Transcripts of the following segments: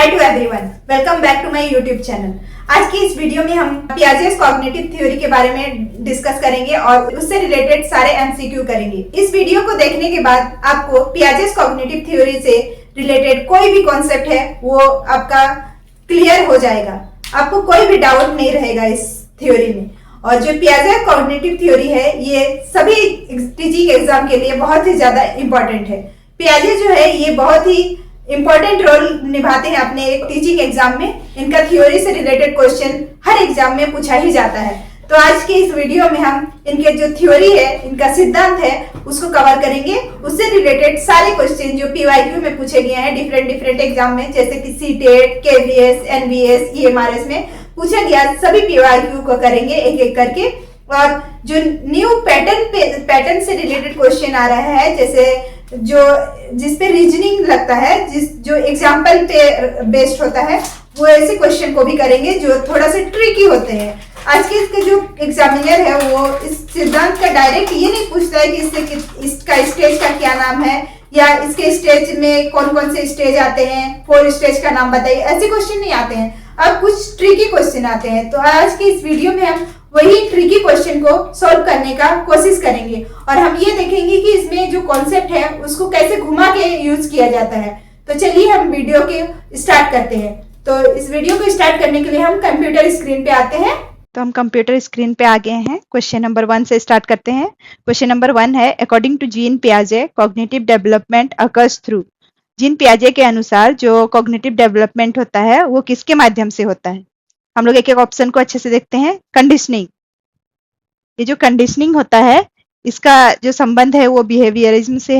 Hi to everyone, welcome back to my YouTube channel. आज की इस वीडियो में हम पियाजेस कॉग्निटिव थ्योरी के बारे में डिस्कस करेंगे और उससे रिलेटेड सारे एमसीक्यू करेंगे। इस वीडियो को देखने के बाद आपको पियाजेस कॉग्निटिव थ्योरी से रिलेटेड कोई भी कॉन्सेप्ट है वो आपका क्लियर हो जाएगा, आपको कोई भी डाउट नहीं रहेगा इस थ्योरी में। और जो पियाजे कॉग्निटिव थ्योरी है ये सभी टीचिंग एग्जाम के लिए बहुत ही ज्यादा इंपॉर्टेंट है। पियाजे जो है ये बहुत ही इंपॉर्टेंट रोल निभाते हैं अपने एक टीचिंग एग्जाम में। इनका थ्योरी से रिलेटेड क्वेश्चन हर एग्जाम में पूछा ही जाता है। तो आज की इस वीडियो में हम इनके जो थ्योरी है, इनका सिद्धांत है, उसको कवर करेंगे। उससे रिलेटेड सारे क्वेश्चन जो पीवाईक्यू में पूछे गए हैं डिफरेंट एग्जाम में, जैसे कि सीटेट, केवीएस, एनवीएस, ईएमआरएस में पूछा गया, सभी पीवाईक्यू को करेंगे एक एक करके। और जो न्यू पैटर्न से रिलेटेड क्वेश्चन आ रहा है, जैसे जिस पे रीजनिंग लगता है, जो एग्जाम्पल पे बेस्ड होता है, वो ऐसे क्वेश्चन को भी करेंगे जो थोड़ा सा ट्रिकी होते हैं। आज के इसके जो एग्जामिनर है वो इस सिद्धांत का डायरेक्ट ये नहीं पूछता है कि इसका स्टेज का क्या नाम है या इसके स्टेज में कौन कौन से स्टेज आते हैं, 4 स्टेज का नाम बताइए, ऐसे क्वेश्चन नहीं आते हैं। अब कुछ ट्रिकी क्वेश्चन आते हैं। तो आज की इस वीडियो में हम वही ट्रिकी क्वेश्चन को सॉल्व करने का कोशिश करेंगे और हम ये देखेंगे कि इसमें जो कॉन्सेप्ट है उसको कैसे घुमा के यूज किया जाता है। तो चलिए हम वीडियो के स्टार्ट करते हैं। तो इस वीडियो को स्टार्ट करने के लिए हम कंप्यूटर स्क्रीन पे आते हैं। तो हम कंप्यूटर स्क्रीन पे आ गए हैं। क्वेश्चन नंबर 1 से स्टार्ट करते हैं। क्वेश्चन नंबर 1 है, अकॉर्डिंग टू जीन पियाजे cognitive development occurs through. Jean पियाजे के अनुसार जो कॉग्निटिव डेवलपमेंट होता है वो किसके माध्यम से होता है? हम लोग एक एक ऑप्शन को अच्छे से देखते हैं। कंडीशनिंग, ये जो कंडीशनिंग होता है इसका जो संबंध है वो बिहेवियरिज्म से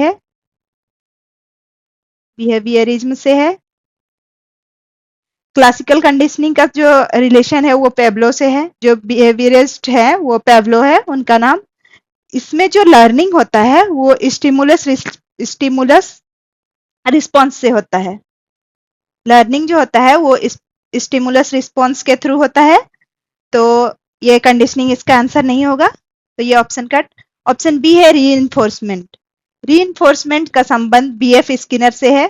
है। क्लासिकल कंडीशनिंग का जो रिलेशन है वो पेब्लो से है। जो बिहेवियरिस्ट है वो पेब्लो है उनका नाम। इसमें जो लर्निंग होता है वो स्टिमुलस रिस्पॉन्स से होता है। लर्निंग जो होता है वो स्टिमुलस रिस्पॉन्स के थ्रू होता है। तो ये कंडीशनिंग इसका आंसर नहीं होगा, तो ये ऑप्शन कट। ऑप्शन बी है रीइंफोर्समेंट। रीइंफोर्समेंट का संबंध बीएफ स्किनर से है।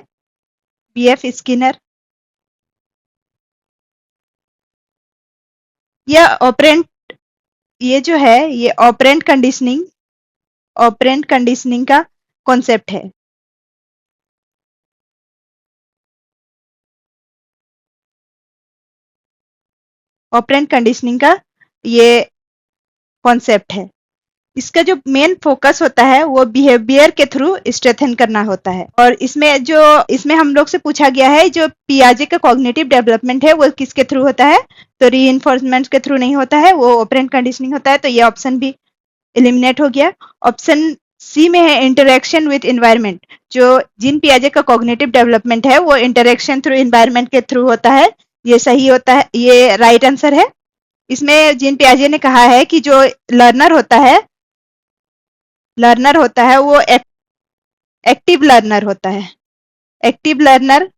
बीएफ स्किनर, ये जो है ये ऑपरेंट कंडीशनिंग का कॉन्सेप्ट है। ऑपरेंट कंडीशनिंग का ये कॉन्सेप्ट है। इसका जो मेन फोकस होता है वो बिहेवियर के थ्रू स्ट्रेंथन करना होता है। और इसमें हम लोग से पूछा गया है जो पियाजे का कॉग्निटिव डेवलपमेंट है वो किसके थ्रू होता है? तो रीइंफोर्समेंट के थ्रू नहीं होता है, वो ऑपरेंट कंडीशनिंग होता है। तो ये ऑप्शन भी एलिमिनेट हो गया। ऑप्शन सी में है इंटरेक्शन विद एनवायरनमेंट। जो जीन पियाजे का कॉग्निटिव डेवलपमेंट है वो इंटरेक्शन थ्रू एनवायरनमेंट के थ्रू होता है। ये सही होता है, ये राइट आंसर है। इसमें जीन पियाजे ने कहा है कि जो लर्नर होता है वो एक्टिव लर्नर होता है। एक्टिव लर्नर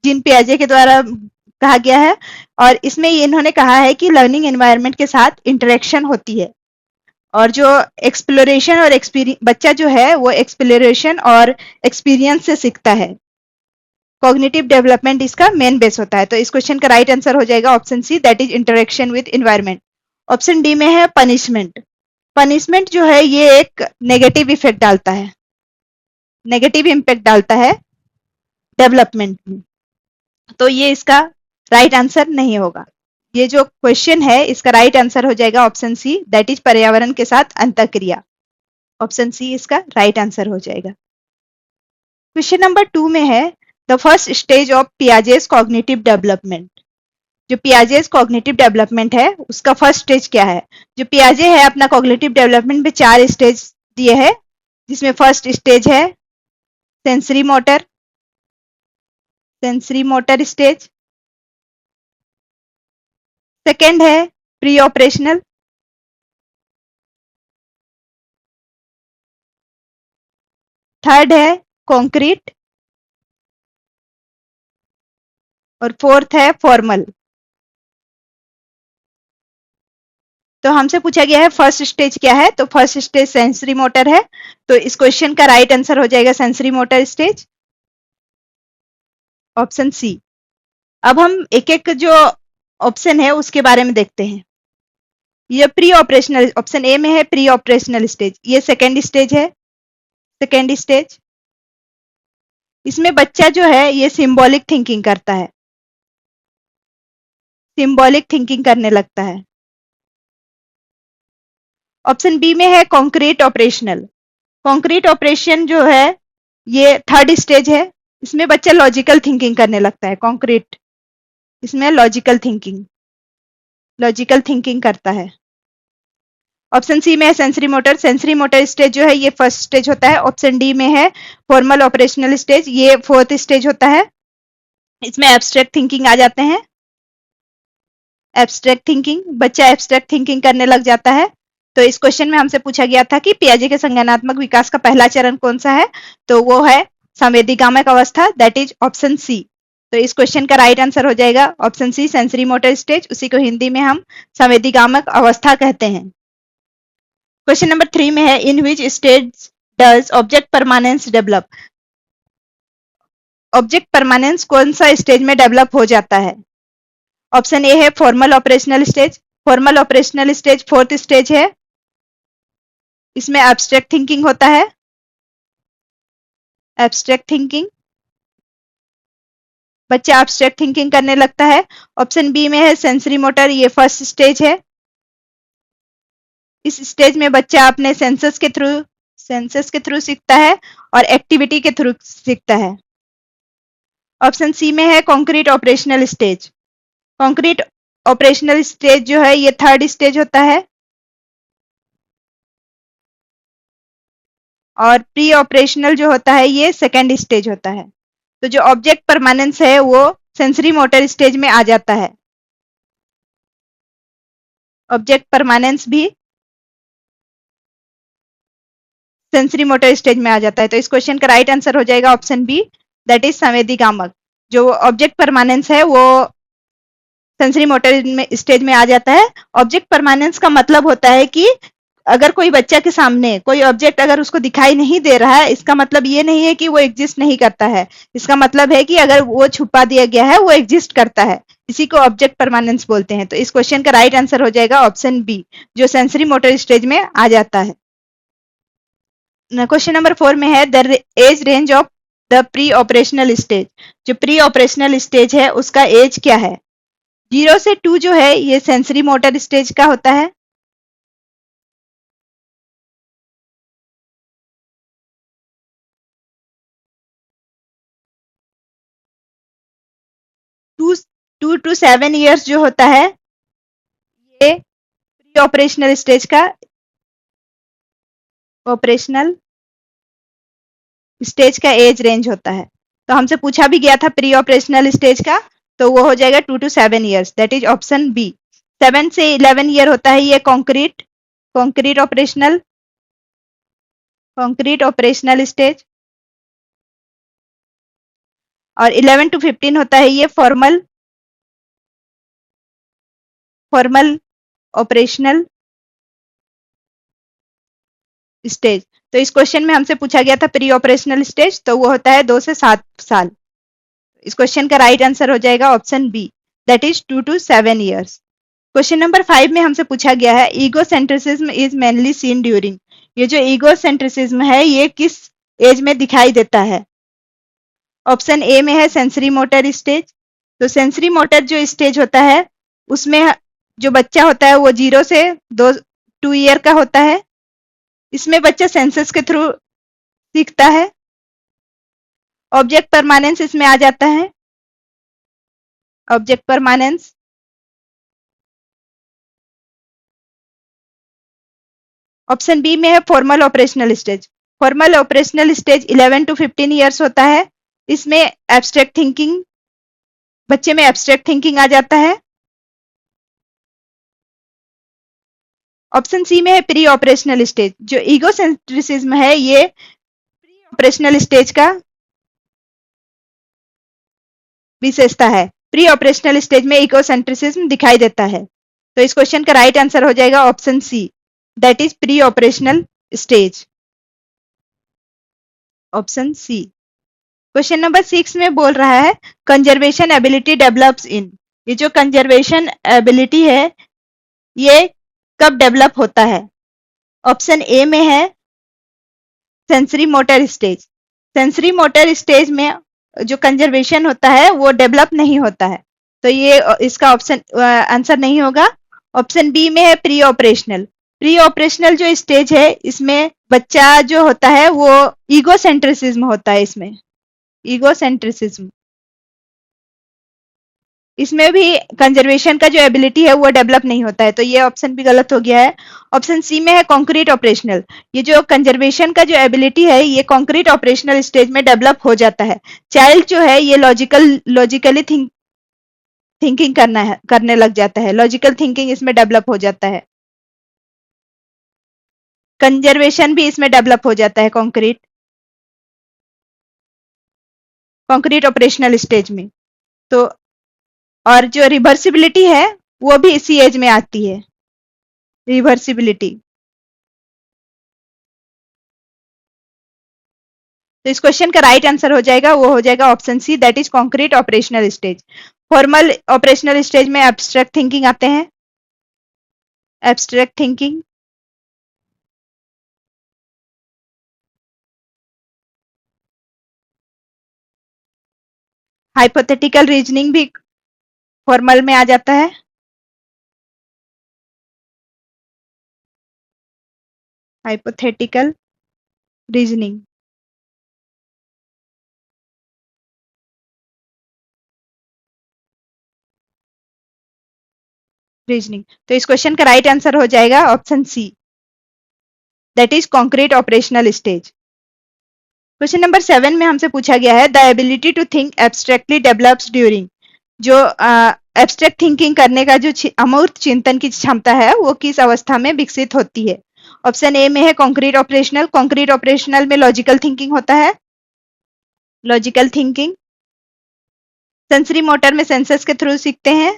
जीन पियाजे के द्वारा कहा गया है। और इसमें इन्होंने कहा है कि लर्निंग एनवायरनमेंट के साथ इंटरेक्शन होती है और जो एक्सप्लोरेशन और बच्चा जो है वो एक्सप्लोरेशन और एक्सपीरियंस से सीखता है। कॉग्निटिव डेवलपमेंट इसका मेन बेस होता है। तो इस क्वेश्चन का राइट आंसर हो जाएगा option C, that is interaction with environment. Option D में है पनिशमेंट। पनिशमेंट जो है ये एक नेगेटिव इफेक्ट डालता है, नेगेटिव इम्पैक्ट डालता है डेवलपमेंट में। तो ये इसका राइट आंसर नहीं होगा। ये जो क्वेश्चन है इसका राइट आंसर हो जाएगा ऑप्शन सी, दैट इज पर्यावरण के साथ अंतःक्रिया। ऑप्शन सी इसका राइट आंसर हो जाएगा। क्वेश्चन नंबर 2 में है, the first stage of Piaget's cognitive development. जो पियाजेस कॉग्निटिव डेवलपमेंट है उसका फर्स्ट स्टेज क्या है? जो पियाजे है अपना कॉग्निटिव डेवलपमेंट में 4 स्टेज दिए हैं, जिसमें फर्स्ट स्टेज है सेंसरी मोटर स्टेज। सेकेंड है प्री ऑपरेशनल। थर्ड है कॉन्क्रीट और फोर्थ है फॉर्मल। तो हमसे पूछा गया है फर्स्ट स्टेज क्या है, तो फर्स्ट स्टेज सेंसरी मोटर है। तो इस क्वेश्चन का राइट आंसर हो जाएगा sensory motor stage, option C. अब हम एक एक जो ऑप्शन है उसके बारे में देखते हैं। ये प्री ऑपरेशनल, ऑप्शन ए में है प्री ऑपरेशनल स्टेज, ये सेकेंड स्टेज है। सेकेंड स्टेज, इसमें बच्चा जो है ये सिंबॉलिक थिंकिंग करता है, सिंबॉलिक थिंकिंग करने लगता है। ऑप्शन बी में है कॉन्क्रीट ऑपरेशनल। कॉन्क्रीट ऑपरेशन जो है ये थर्ड स्टेज है, इसमें बच्चा लॉजिकल थिंकिंग करने लगता है। कॉन्क्रीट, इसमें लॉजिकल थिंकिंग, लॉजिकल थिंकिंग करता है। ऑप्शन सी में है sensory motor. Sensory motor stage जो है ये फर्स्ट स्टेज होता है। ऑप्शन डी में है फॉर्मल ऑपरेशनल स्टेज, ये फोर्थ स्टेज होता है। इसमें एब्स्ट्रैक्ट थिंकिंग आ जाते हैं। एब्स्ट्रैक्ट थिंकिंग, बच्चा एब्स्ट्रैक्ट थिंकिंग करने लग जाता है। तो इस क्वेश्चन में हमसे पूछा गया था कि पियाजे के संज्ञानात्मक विकास का पहला चरण कौन सा है, तो वो है संवेदीगामक अवस्था, दैट इज ऑप्शन सी। तो इस क्वेश्चन का राइट आंसर हो जाएगा option C, sensory motor stage. उसी को हिंदी में हम संवेदीगामक अवस्था कहते हैं। क्वेश्चन नंबर 3 में है in which stage does object permanence develop. Object permanence कौन सा स्टेज में डेवलप हो जाता है। ऑप्शन ए है formal operational stage. Formal operational stage fourth stage है, इसमें एब्स्ट्रैक्ट थिंकिंग होता है। एब्स्ट्रैक्ट थिंकिंग, बच्चा एब्स्ट्रैक्ट थिंकिंग करने लगता है। ऑप्शन बी में है सेंसरी मोटर, ये फर्स्ट स्टेज है। इस स्टेज में बच्चा अपने सेंसस के थ्रू सीखता है और एक्टिविटी के थ्रू सीखता है। ऑप्शन सी में है concrete operational stage. Concrete operational stage जो है ये थर्ड स्टेज होता है और प्री ऑपरेशनल जो होता है ये सेकेंड स्टेज होता है। तो जो ऑब्जेक्ट परमानेंस है वो सेंसरी मोटर स्टेज में आ जाता है। ऑब्जेक्ट परमानेंस भी सेंसरी मोटर स्टेज में आ जाता है। तो इस क्वेश्चन का राइट आंसर हो जाएगा ऑप्शन बी, दैट इज संवेदीगामक। जो ऑब्जेक्ट परमानेंस है वो सेंसरी मोटर स्टेज में आ जाता है। ऑब्जेक्ट परमानेंस का मतलब होता है कि अगर कोई बच्चा के सामने कोई ऑब्जेक्ट अगर उसको दिखाई नहीं दे रहा है, इसका मतलब ये नहीं है कि वो एग्जिस्ट नहीं करता है। इसका मतलब है कि अगर वो छुपा दिया गया है वो एग्जिस्ट करता है, इसी को ऑब्जेक्ट परमानेंस बोलते हैं। तो इस क्वेश्चन का राइट आंसर हो जाएगा ऑप्शन बी, जो सेंसरी मोटर स्टेज में आ जाता है। क्वेश्चन नंबर 4 में है the age range of the pre operational stage. जो प्री ऑपरेशनल स्टेज है उसका एज क्या है। 0 से 2 जो है ये सेंसरी मोटर स्टेज का होता है। 2 to 7 ईयर्स जो होता है ये प्री ऑपरेशनल स्टेज का ऑपरेशनल स्टेज का एज रेंज होता है। तो हमसे पूछा भी गया था प्री ऑपरेशनल स्टेज का, तो वो हो जाएगा 2 to 7 years, that is option B. 7 से 11 ईयर होता है ये कॉन्क्रीट ऑपरेशनल स्टेज, और 11 to 15 होता है ये फॉर्मल ऑपरेशनल स्टेज। तो इस क्वेश्चन में हमसे पूछा गया था प्री ऑपरेशनल स्टेज, तो वो होता है 2 से 7 साल। इस क्वेश्चन का राइट आंसर हो जाएगा option B, that is 2 to 7 years. Question number 5 में हमसे पूछा गया है egocentrism is mainly seen during. ये जो ईगोसेंट्रिसिज्म है ये किस एज में दिखाई देता है। ऑप्शन ए में है सेंसरी मोटर स्टेज। तो सेंसरी मोटर जो स्टेज होता है उसमें जो बच्चा होता है वो 0 से 2 ईयर का होता है। इसमें बच्चा सेंसस के थ्रू सीखता है। ऑब्जेक्ट परमानेंस इसमें आ जाता है। ऑब्जेक्ट परमानेंस, ऑप्शन बी में है formal operational stage. Formal operational stage 11 to 15 years होता है। इसमें एब्स्ट्रैक्ट थिंकिंग, बच्चे में एब्स्ट्रैक्ट थिंकिंग आ जाता है। ऑप्शन सी में है प्री ऑपरेशनल स्टेज। जो ईगोसेंट्रिसिज्म है ये प्री ऑपरेशनल स्टेज का विशेषता है। प्री ऑपरेशनल स्टेज में ईगोसेंट्रिसिज्म दिखाई देता है। तो इस क्वेश्चन का राइट आंसर हो जाएगा option C, that is pre operational stage, option C. Question number 6 में बोल रहा है कंजर्वेशन एबिलिटी डेवलप्स इन। ये जो कंजर्वेशन एबिलिटी है ये कब डेवलप होता है? ऑप्शन ए में है sensory motor stage. Sensory motor stage में जो कंजर्वेशन होता है वो डेवलप नहीं होता है, तो ये इसका ऑप्शन आंसर नहीं होगा। ऑप्शन बी में है प्री ऑपरेशनल। प्री ऑपरेशनल जो स्टेज है इसमें बच्चा जो होता है वो ईगोसेंट्रिसिज्म होता है, इसमें ईगोसेंट्रिसिज्म, इसमें भी कंजर्वेशन का जो एबिलिटी है वो डेवलप नहीं होता है, तो ये ऑप्शन भी गलत हो गया है। ऑप्शन सी में है कॉन्क्रीट ऑपरेशनल। ये जो कंजर्वेशन का जो एबिलिटी है ये कॉन्क्रीट ऑपरेशनल स्टेज में डेवलप हो जाता है। चाइल्ड जो है ये लॉजिकली थिंकिंग करने लग जाता है, लॉजिकल थिंकिंग इसमें डेवलप हो जाता है। कंजर्वेशन भी इसमें डेवलप हो जाता है कॉन्क्रीट ऑपरेशनल स्टेज में। तो और जो रिवर्सिबिलिटी है वो भी इसी एज में आती है, रिवर्सिबिलिटी। तो इस क्वेश्चन का राइट आंसर हो जाएगा, वो हो जाएगा option C, that is concrete operational stage. Formal operational stage में एब्स्ट्रैक्ट थिंकिंग आते हैं, एब्स्ट्रैक्ट थिंकिंग। हाइपोथेटिकल रीजनिंग भी फॉर्मल में आ जाता है। हाइपोथेटिकल रीजनिंग, तो इस क्वेश्चन का राइट आंसर हो जाएगा option C, that is concrete operational stage. Question number 7 में हमसे पूछा गया है the ability to think abstractly develops during. जो एब्स्ट्रैक्ट थिंकिंग करने का जो अमूर्त चिंतन की क्षमता है वो किस अवस्था में विकसित होती है? ऑप्शन ए में है कॉन्क्रीट ऑपरेशनल। कॉन्क्रीट ऑपरेशनल में लॉजिकल थिंकिंग होता है, लॉजिकल थिंकिंग। सेंसरी मोटर में सेंसर्स के थ्रू सीखते हैं।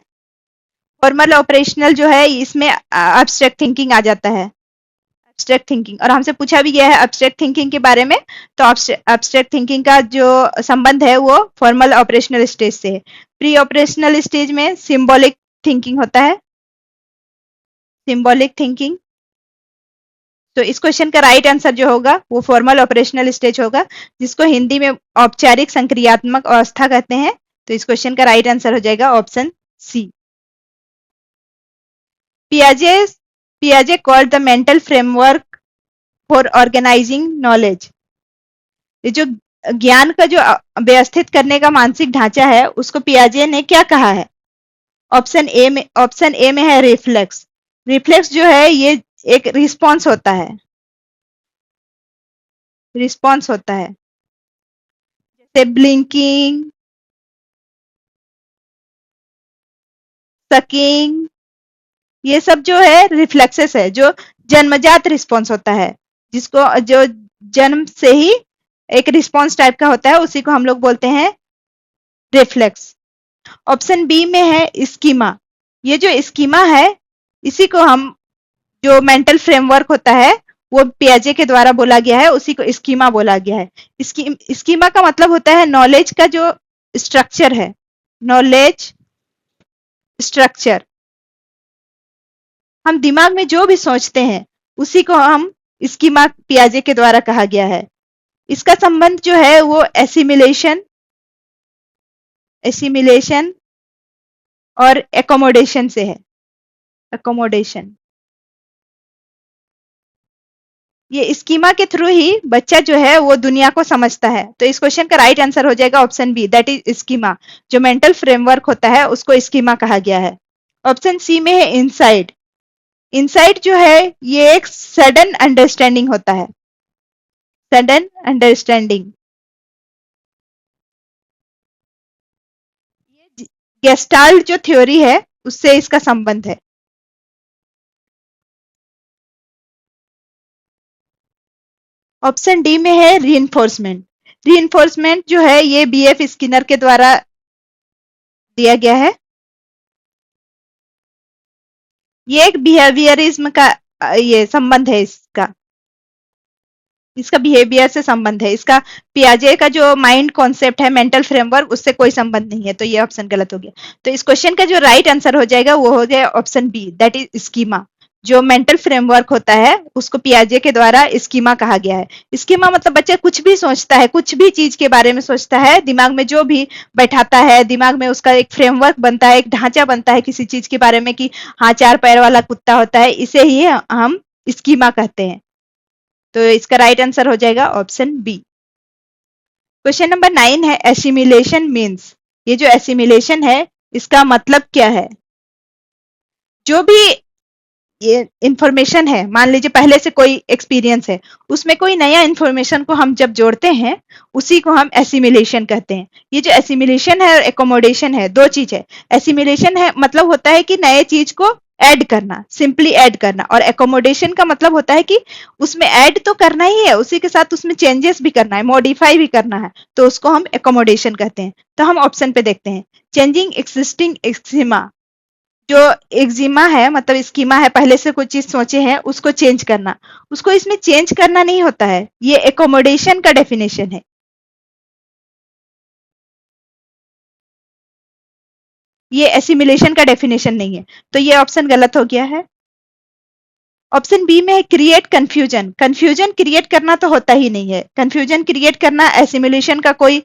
फॉर्मल ऑपरेशनल जो है इसमें एब्स्ट्रैक्ट थिंकिंग आ जाता है, एब्स्ट्रैक्ट थिंकिंग। और हमसे पूछा भी गया है एब्स्ट्रैक्ट थिंकिंग के बारे में, तो एब्स्ट्रैक्ट थिंकिंग का जो संबंध है वो फॉर्मल ऑपरेशनल स्टेज से है। प्री ऑपरेशनल स्टेज में सिंबॉलिक थिंकिंग होता है, सिंबॉलिक थिंकिंग। तो इस क्वेश्चन का राइट आंसर जो होगा वो फॉर्मल ऑपरेशनल स्टेज होगा, जिसको हिंदी में औपचारिक संक्रियात्मक अवस्था कहते हैं। तो इस क्वेश्चन का राइट आंसर हो जाएगा option C. पियाजे पियाजे called the mental framework for organising knowledge. ये जो ज्ञान का जो व्यवस्थित करने का मानसिक ढांचा है उसको पियाजे ने क्या कहा है? ऑप्शन ए में है रिफ्लेक्स। रिफ्लेक्स जो है ये एक रिस्पॉन्स होता है, रिस्पॉन्स होता है, जैसे ब्लिंकिंग, सकिंग, ये सब जो है रिफ्लेक्सेस है, जो जन्मजात रिस्पॉन्स होता है, जिसको जो जन्म से ही एक रिस्पॉन्स टाइप का होता है उसी को हम लोग बोलते हैं रिफ्लेक्स। ऑप्शन बी में है स्कीमा। ये जो स्कीमा है इसी को हम, जो मेंटल फ्रेमवर्क होता है वो पियाजे के द्वारा बोला गया है, उसी को स्कीमा बोला गया है। स्कीमा का मतलब होता है नॉलेज का जो स्ट्रक्चर है, नॉलेज स्ट्रक्चर। हम दिमाग में जो भी सोचते हैं उसी को हम स्कीमा पियाजे के द्वारा कहा गया है। इसका संबंध जो है वो एसिमिलेशन एसिमिलेशन और एकोमोडेशन से है, एकोमोडेशन। ये स्कीमा के थ्रू ही बच्चा जो है वो दुनिया को समझता है। तो इस क्वेश्चन का राइट आंसर हो जाएगा option B, that is schema. जो मेंटल फ्रेमवर्क होता है उसको स्कीमा कहा गया है। ऑप्शन सी में है इनसाइट। इनसाइट जो है ये एक सडन अंडरस्टैंडिंग होता है, सडन अंडरस्टैंडिंग। गेस्टाल्ट जो थ्योरी है उससे इसका संबंध है। ऑप्शन डी में है रीइंफोर्समेंट। रीइंफोर्समेंट जो है ये बीएफ स्किनर के द्वारा दिया गया है। ये एक बिहेवियरिज्म का ये संबंध है इसका। इसका बिहेवियर से संबंध है, इसका पियाजे का जो माइंड कॉन्सेप्ट है, मेंटल फ्रेमवर्क, उससे कोई संबंध नहीं है, तो ये ऑप्शन गलत हो गया। तो इस क्वेश्चन का जो राइट आंसर हो जाएगा वो हो जाएगा option B, that is schema. जो मेंटल फ्रेमवर्क होता है उसको पियाजे के द्वारा स्कीमा कहा गया है। स्कीमा मतलब बच्चा कुछ भी सोचता है, कुछ भी चीज के बारे में सोचता है, दिमाग में जो भी बैठाता है, दिमाग में उसका एक फ्रेमवर्क बनता है, एक ढांचा बनता है किसी चीज के बारे में कि हाँ 4 पैर वाला कुत्ता होता है, इसे ही हम स्कीमा कहते हैं। तो इसका राइट आंसर हो जाएगा ऑप्शन बी। क्वेश्चन नंबर 9 है एसिमिलेशन मीन्स। ये जो एसिमिलेशन है इसका मतलब क्या है? जो भी ये इंफॉर्मेशन है, मान लीजिए पहले से कोई एक्सपीरियंस है, उसमें कोई नया इंफॉर्मेशन को हम जब जोड़ते हैं उसी को हम एसिमिलेशन कहते हैं। ये जो एसिमिलेशन है और एकोमोडेशन है, दो चीज है। एसिमिलेशन है मतलब होता है कि नए चीज को ऐड करना, सिंपली ऐड करना, और एकोमोडेशन का मतलब होता है कि उसमें ऐड तो करना ही है, उसी के साथ उसमें चेंजेस भी करना है, मॉडिफाई भी करना है, तो उसको हम एकोमोडेशन कहते हैं। तो हम ऑप्शन पे देखते हैं, चेंजिंग एक्सिस्टिंग एक्सिमा। जो एक्जिमा है मतलब स्कीमा है, पहले से कोई चीज सोचे हैं उसको चेंज करना, उसको इसमें चेंज करना नहीं होता है, ये एकोमोडेशन का डेफिनेशन है। ये एसिमिलेशन का डेफिनेशन नहीं है, तो ये ऑप्शन गलत हो गया है। ऑप्शन बी में है क्रिएट कंफ्यूजन। कंफ्यूजन क्रिएट करना तो होता ही नहीं है, कंफ्यूजन क्रिएट करना एसिमिलेशन का कोई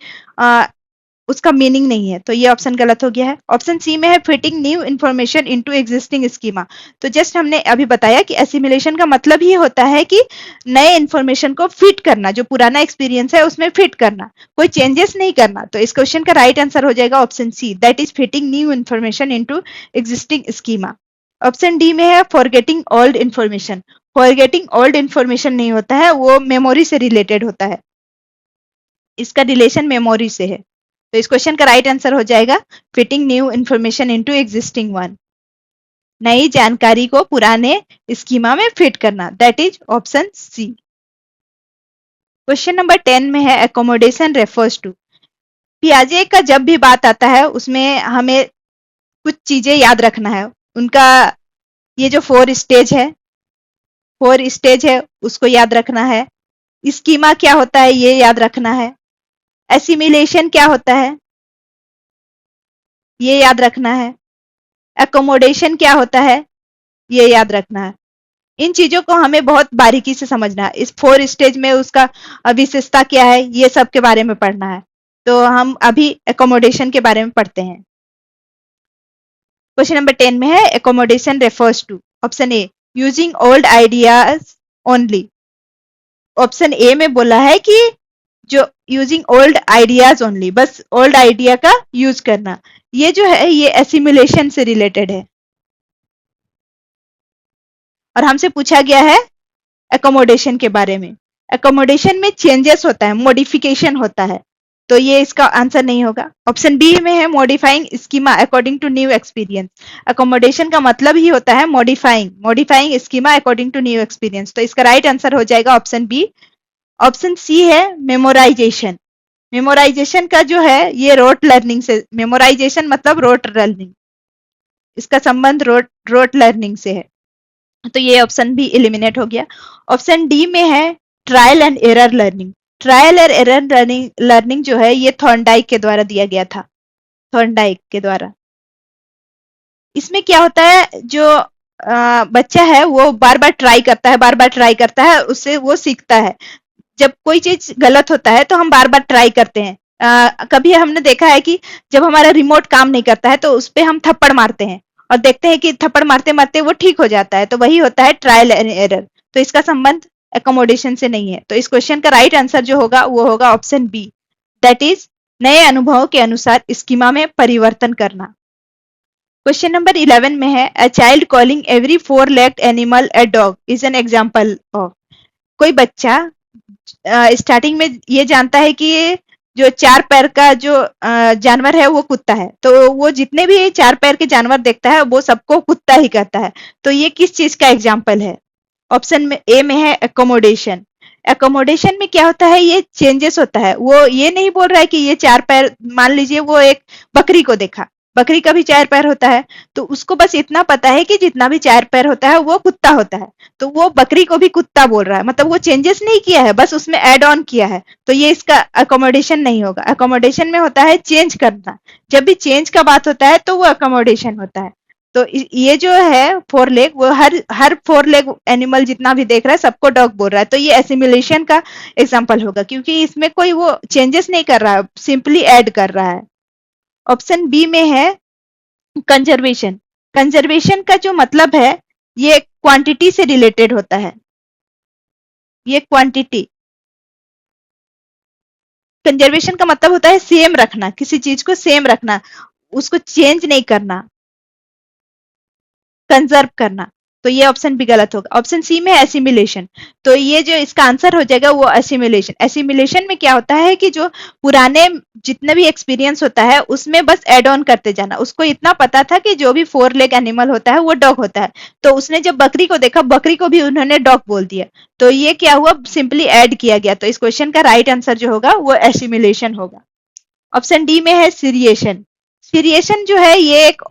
उसका मीनिंग नहीं है, तो ये ऑप्शन गलत हो गया है। ऑप्शन सी में है fitting new information into existing schema. तो जस्ट हमने अभी बताया कि एसिमिलेशन का मतलब ही होता है कि नए इन्फॉर्मेशन को फिट करना, जो पुराना एक्सपीरियंस है उसमें फिट करना, कोई चेंजेस नहीं करना। तो इस क्वेश्चन का राइट आंसर हो जाएगा option C, that is fitting new information into existing schema. Option D में है forgetting old information. Forgetting old information नहीं होता है, वो मेमोरी से रिलेटेड होता है, इसका रिलेशन मेमोरी से है। तो इस क्वेश्चन का राइट आंसर हो जाएगा fitting new information into existing one, नई जानकारी को पुराने स्कीमा में फिट करना, that is option C. Question number 10 में है एकोमोडेशन रेफर्स टू। पियाजे का जब भी बात आता है उसमें हमें कुछ चीजें याद रखना है। उनका ये जो 4 स्टेज है उसको याद रखना है। स्कीमा क्या होता है ये याद रखना है। एसिमिलेशन क्या होता है ये याद रखना है। एकोमोडेशन क्या होता है ये याद रखना है। इन चीजों को हमें बहुत बारीकी से समझना है। इस 4 स्टेज में उसका विशेषता क्या है ये सब के बारे में पढ़ना है। तो हम अभी एकोमोडेशन के बारे में पढ़ते हैं। क्वेश्चन नंबर 10 में है accommodation refers to. Option A using old ideas only. Option A में बोला है कि जो यूजिंग ओल्ड आइडियाज ओनली, बस ओल्ड आइडिया का यूज करना, ये जो है ये एसिमुलेशन से रिलेटेड है। और हमसे पूछा गया है एकोमोडेशन के बारे में। एकोमोडेशन में चेंजेस होता है, मॉडिफिकेशन होता है, तो ये इसका आंसर नहीं होगा। ऑप्शन बी में है modifying schema according to new experience. Accommodation का मतलब ही होता है modifying schema according to new experience, तो इसका राइट आंसर हो जाएगा ऑप्शन बी। ऑप्शन सी है मेमोराइजेशन। मेमोराइजेशन का जो है ये रोट लर्निंग से, मेमोराइजेशन मतलब रोट लर्निंग, इसका संबंध रोट लर्निंग से है, तो ये ऑप्शन भी एलिमिनेट हो गया। ऑप्शन डी में है trial and error learning. Trial और एरर लर्निंग जो है ये थॉर्नडाइक के द्वारा दिया गया था, थॉर्नडाइक के द्वारा। इसमें क्या होता है, जो बच्चा है वो बार बार ट्राई करता है, बार बार ट्राई करता है, उससे वो सीखता है। जब कोई चीज गलत होता है तो हम बार बार ट्राई करते हैं। कभी हमने देखा है कि जब हमारा रिमोट काम नहीं करता है तो उस पर हम थप्पड़ मारते हैं और देखते हैं कि थप्पड़ मारते मारते वो ठीक हो जाता है, तो वही होता है ट्रायल एंड एरर। तो इसका संबंध एकोमोडेशन से नहीं है, तो इस क्वेश्चन का राइट आंसर जो होगा वो होगा ऑप्शन बी, दैट इज नए अनुभवों के अनुसार स्कीमा में परिवर्तन करना। क्वेश्चन नंबर 11 में है a child calling every 4 legged animal a dog is an example of. कोई बच्चा स्टार्टिंग में ये जानता है कि ये जो 4 पैर का जो जानवर है वो कुत्ता है, तो वो जितने भी 4 पैर के जानवर देखता है वो सबको कुत्ता ही कहता है। तो ये किस चीज का एग्जाम्पल है? ऑप्शन में ए में है एकोमोडेशन। एकोमोडेशन में क्या होता है, ये चेंजेस होता है। वो ये नहीं बोल रहा है कि ये 4 पैर, मान लीजिए वो एक बकरी को देखा, बकरी का भी 4 पैर होता है, तो उसको बस इतना पता है कि जितना भी 4 पैर होता है वो कुत्ता होता है, तो वो बकरी को भी कुत्ता बोल रहा है, मतलब वो चेंजेस नहीं किया है, बस उसमें ऐड ऑन किया है। तो ये इसका अकोमोडेशन नहीं होगा। अकोमोडेशन में होता है चेंज करना, जब भी चेंज का बात होता है तो वो अकोमोडेशन होता है। तो ये जो है फोर लेग, वो हर हर फोर लेग एनिमल जितना भी देख रहा है सबको डॉग बोल रहा है, तो ये एसिमिलेशन का एग्जाम्पल होगा, क्योंकि इसमें कोई वो चेंजेस नहीं कर रहा है, सिंपली ऐड कर रहा है। ऑप्शन बी में है कंजर्वेशन। कंजर्वेशन का जो मतलब है, ये क्वांटिटी से रिलेटेड होता है। ये क्वांटिटी, कंजर्वेशन का मतलब होता है सेम रखना, किसी चीज को सेम रखना, उसको चेंज नहीं करना, कंजर्व करना। तो ये ऑप्शन भी गलत होगा। ऑप्शन सी में एसिमिलेशन, तो ये जो इसका आंसर हो जाएगा वो एसिमिलेशन। एसिमिलेशन में क्या होता है कि जो पुराने जितने भी एक्सपीरियंस होता है उसमें बस एड ऑन करते जाना। उसको इतना पता था कि जो भी फोर लेग एनिमल होता है वो डॉग होता है, तो उसने जब बकरी को देखा, बकरी को भी उन्होंने डॉग बोल दिया, तो ये क्या हुआ, सिंपली ऐड किया गया। तो इस क्वेश्चन का राइट आंसर जो होगा वो एसिमिलेशन होगा। ऑप्शन डी में है सीरिएशन। सीरिएशन जो है ये एक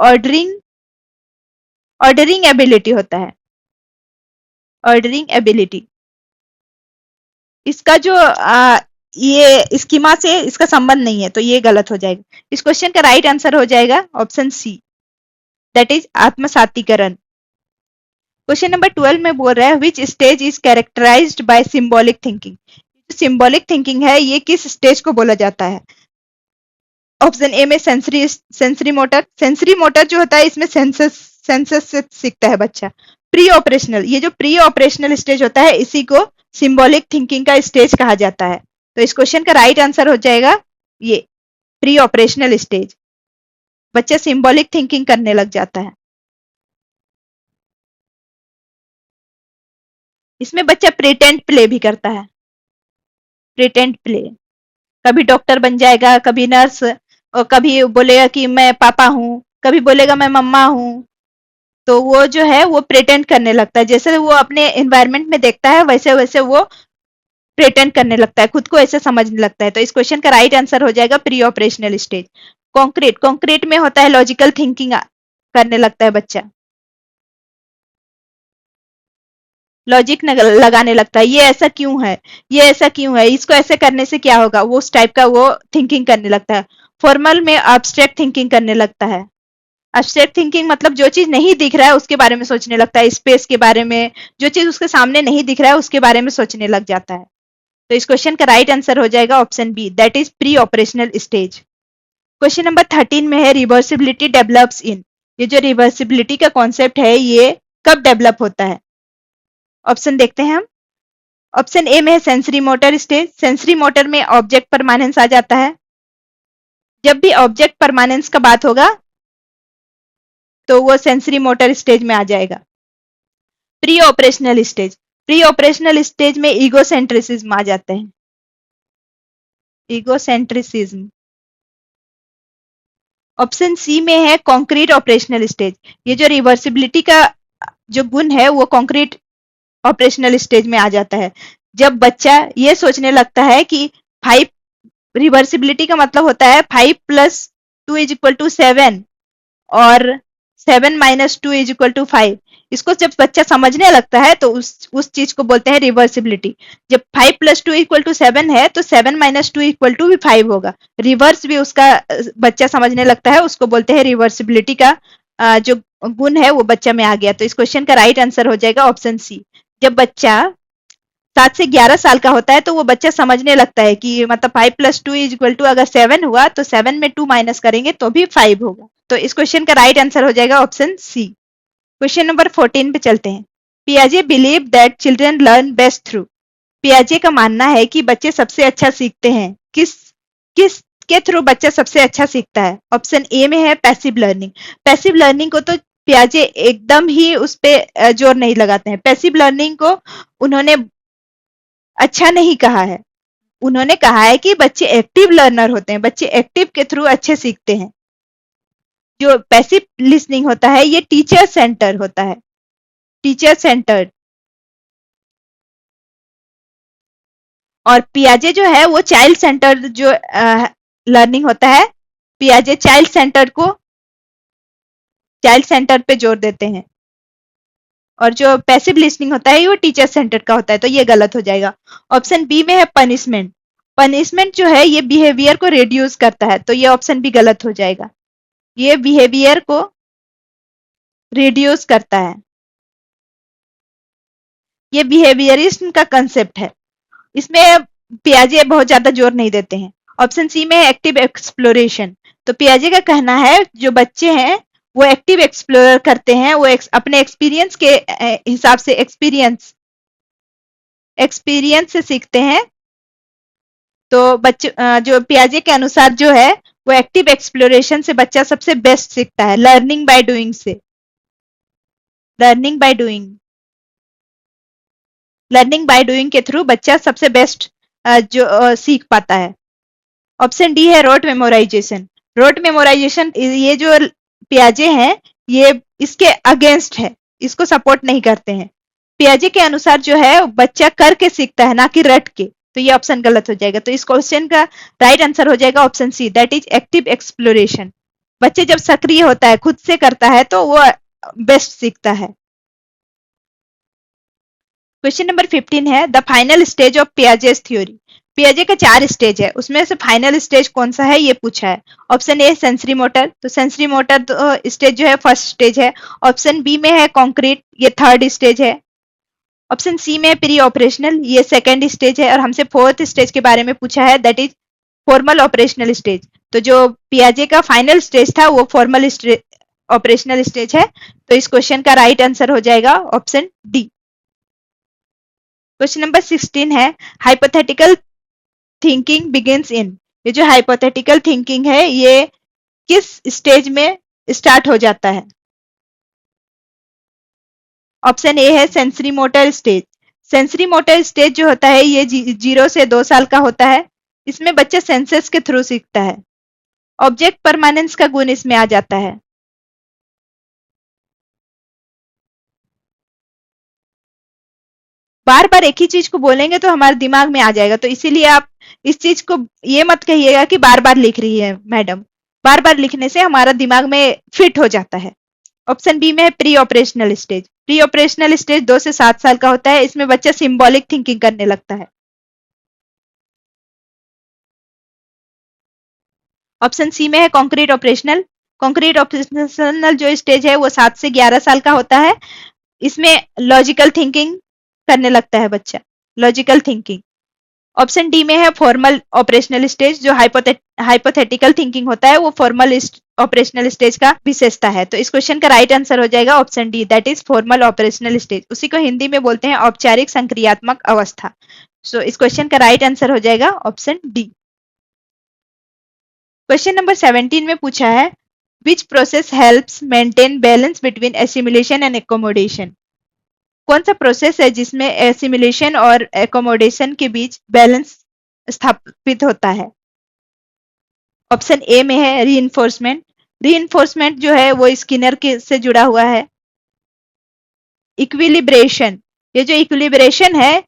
ऑर्डरिंग एबिलिटी होता है। ऑर्डरिंग एबिलिटी, इसका जो ये स्कीमा से इसका संबंध नहीं है, तो ये गलत हो जाएगा। इस क्वेश्चन का राइट आंसर हो जाएगा ऑप्शन सी, दैट इज आत्मसातीकरण। क्वेश्चन नंबर 12 में बोल रहा है which stage is characterized by symbolic thinking. Symbolic thinking है ये किस स्टेज को बोला जाता है। ऑप्शन ए में सेंसरी मोटर। सेंसरी मोटर जो होता है इसमें सेंसस से सीखता है बच्चा। प्री ऑपरेशनल, ये जो प्री ऑपरेशनल स्टेज होता है इसी को सिंबॉलिक थिंकिंग का स्टेज कहा जाता है। तो इस क्वेश्चन का राइट आंसर हो जाएगा ये प्री ऑपरेशनल स्टेज। बच्चा सिंबॉलिक थिंकिंग करने लग जाता है। इसमें बच्चा प्रेटेंड प्ले भी करता है। प्रेटेंड प्ले, कभी डॉक्टर बन जाएगा, कभी नर्स, और कभी बोलेगा कि मैं पापा हूँ, कभी बोलेगा मैं मम्मा हूँ। तो वो जो है वो प्रेटेंड करने लगता है, जैसे वो अपने एनवायरनमेंट में देखता है वैसे वैसे वो प्रेटेंड करने लगता है, खुद को ऐसे समझने लगता है। तो इस क्वेश्चन का राइट आंसर हो जाएगा pre operational stage. Concrete, concrete में होता है लॉजिकल थिंकिंग करने लगता है बच्चा, लॉजिक लगाने लगता है, ये ऐसा क्यों है, ये ऐसा क्यों है, इसको ऐसे करने से क्या होगा, वो उस टाइप का वो थिंकिंग करने लगता है। फॉर्मल में एब्स्ट्रैक्ट थिंकिंग करने लगता है। एब्स्ट्रैक्ट थिंकिंग मतलब जो चीज नहीं दिख रहा है उसके बारे में सोचने लगता है, स्पेस के बारे में, जो चीज उसके सामने नहीं दिख रहा है उसके बारे में सोचने लग जाता है। तो इस क्वेश्चन का राइट आंसर हो जाएगा option B, that is pre operational stage. Question number 13 में है रिवर्सिबिलिटी डेवलप्स इन। ये जो रिवर्सिबिलिटी का कॉन्सेप्ट है ये कब डेवलप होता है। ऑप्शन देखते हैं हम। ऑप्शन ए में है sensory motor stage. Sensory motor में ऑब्जेक्ट परमानेंस आ जाता है। जब भी ऑब्जेक्ट परमानेंस का बात होगा तो वो सेंसरी मोटर स्टेज में आ जाएगा। Pre operational stage, pre operational stage में ईगोसेंट्रिसिज्म आ जाते हैं। ईगोसेंट्रिसिज्म। ऑप्शन सी में है कॉन्क्रीट ऑपरेशनल स्टेज। ये जो रिवर्सिबिलिटी का जो गुण है वो कॉन्क्रीट ऑपरेशनल स्टेज में आ जाता है, जब बच्चा ये सोचने लगता है कि 5, रिवर्सिबिलिटी का मतलब होता है 5 प्लस 2 इज इक्वल टू 7 और 7 माइनस 2 इज इक्वल टू 5। इसको जब बच्चा समझने लगता है तो उस चीज को बोलते हैं रिवर्सिबिलिटी। जब 5 प्लस 2 इक्वल टू 7 है तो 7 माइनस 2 इक्वल टू भी 5 होगा। रिवर्स भी उसका बच्चा समझने लगता है, उसको बोलते हैं रिवर्सिबिलिटी का जो गुण है वो बच्चा में आ गया। तो इस क्वेश्चन का राइट आंसर हो जाएगा ऑप्शन सी। जब बच्चा 7 से 11 साल का होता है तो वो बच्चा समझने लगता है कि मतलब 5 प्लस 2 इज इक्वल टू अगर 7 हुआ तो 7 में 2 माइनस करेंगे तो भी 5 होगा। तो इस क्वेश्चन का राइट आंसर हो जाएगा ऑप्शन सी। क्वेश्चन नंबर 14 पे चलते हैं। पियाजे believe that children learn best through. पियाजे का मानना है कि बच्चे सबसे अच्छा सीखते हैं। किस किस के थ्रू बच्चा सबसे अच्छा सीखता है। ऑप्शन ए में है पैसिव लर्निंग। पैसिव लर्निंग को तो पियाजे एकदम ही उस पे जोर नहीं लगाते हैं। पैसिव लर्निंग को उन्होंने अच्छा नहीं कहा है। उन्होंने कहा है कि बच्चे एक्टिव लर्नर होते हैं, बच्चे एक्टिव के थ्रू अच्छे सीखते हैं। जो पैसिव लिसनिंग होता है ये टीचर सेंटर होता है, टीचर सेंटर्ड। और पियाजे जो है वो चाइल्ड सेंटर्ड जो लर्निंग होता है। पियाजे चाइल्ड सेंटर्ड को चाइल्ड सेंटर पे जोर देते हैं, और जो पैसिव लिसनिंग होता है वो टीचर सेंटर का होता है, तो ये गलत हो जाएगा। ऑप्शन बी में है पनिशमेंट। पनिशमेंट जो है ये बिहेवियर को रिड्यूस करता है, तो ये ऑप्शन भी गलत हो जाएगा। ये बिहेवियर को रिड्यूस करता है, ये बिहेवियरिज्म का कंसेप्ट है। इसमें पियाजे बहुत ज्यादा जोर नहीं देते हैं। ऑप्शन सी में है एक्टिव एक्सप्लोरेशन। तो पियाजे का कहना है जो बच्चे हैं वो एक्टिव एक्सप्लोर करते हैं, वो अपने एक्सपीरियंस के हिसाब से एक्सपीरियंस से सीखते हैं। तो बच्चे जो पियाजे के अनुसार जो है वो एक्टिव एक्सप्लोरेशन से बच्चा सबसे बेस्ट सीखता है, लर्निंग बाय डूइंग से। Learning by doing, learning by doing के थ्रू बच्चा सबसे बेस्ट जो सीख पाता है। ऑप्शन डी है रोट मेमोराइजेशन। रोट मेमोराइजेशन ये जो पियाजे हैं ये इसके अगेंस्ट है, इसको सपोर्ट नहीं करते हैं। पियाजे के अनुसार जो है बच्चा करके सीखता है, ना कि रट के। तो ये ऑप्शन गलत हो जाएगा। तो इस क्वेश्चन का राइट आंसर हो जाएगा option C, that is active exploration. बच्चे जब सक्रिय होता है, खुद से करता है, तो वो बेस्ट सीखता है। क्वेश्चन नंबर 15 है the final stage of Piaget's theory. पियाजे का 4 स्टेज है, उसमें से फाइनल स्टेज कौन सा है ये पूछा है। ऑप्शन ए सेंसरी मोटर, तो सेंसरी मोटर तो स्टेज जो है फर्स्ट स्टेज है। ऑप्शन बी में है कॉन्क्रीट, ये थर्ड स्टेज है। ऑप्शन सी में प्री ऑपरेशनल, ये सेकेंड स्टेज है। और हमसे फोर्थ स्टेज के बारे में पूछा है, that is formal operational stage. तो जो पियाजे का फाइनल स्टेज था वो फॉर्मल ऑपरेशनल स्टेज है। तो इस क्वेश्चन का राइट आंसर हो जाएगा ऑप्शन डी। क्वेश्चन नंबर 16 है हाइपोथेटिकल थिंकिंग बिगिंस इन। ये जो हाइपोथेटिकल थिंकिंग है ये किस स्टेज में स्टार्ट हो जाता है। ऑप्शन ए है sensory motor stage. Sensory motor stage जो होता है ये 0 से 2 साल का होता है। इसमें बच्चा सेंसेस के थ्रू सीखता है। ऑब्जेक्ट परमानेंस का गुण इसमें आ जाता है। बार बार एक ही चीज को बोलेंगे तो हमारे दिमाग में आ जाएगा, तो इसीलिए आप इस चीज को ये मत कहिएगा कि बार बार लिख रही है मैडम। बार बार लिखने से हमारा दिमाग में फिट हो जाता है। ऑप्शन बी में है pre operational stage. Pre operational stage 2 से 7 साल का होता है। इसमें बच्चा सिंबॉलिक थिंकिंग करने लगता है। ऑप्शन सी में है कॉन्क्रीट ऑपरेशनल। कॉन्क्रीट ऑपरेशनल जो स्टेज है वो 7 से 11 साल का होता है। इसमें लॉजिकल थिंकिंग करने लगता है बच्चा, लॉजिकल थिंकिंग। ऑप्शन डी में है फॉर्मल ऑपरेशनल स्टेज। जो हाइपोथेटिकल थिंकिंग होता है वो फॉर्मल ऑपरेशनल स्टेज का विशेषता है। तो इस क्वेश्चन का राइट आंसर हो जाएगा option D, that is formal operational stage. उसी को हिंदी में बोलते हैं औपचारिक संक्रियात्मक अवस्था। सो इस क्वेश्चन का राइट आंसर हो जाएगा ऑप्शन डी। क्वेश्चन नंबर 17 में पूछा है which process helps maintain balance between assimilation and accommodation. कौन सा प्रोसेस है जिसमें एसिमिलेशन और एकोमोडेशन के बीच बैलेंस स्थापित होता है। ऑप्शन ए में है रीइंफोर्समेंट। रीइंफोर्समेंट जो है वो स्किनर के से जुड़ा हुआ है। इक्विलिब्रेशन, ये जो इक्विलिब्रेशन है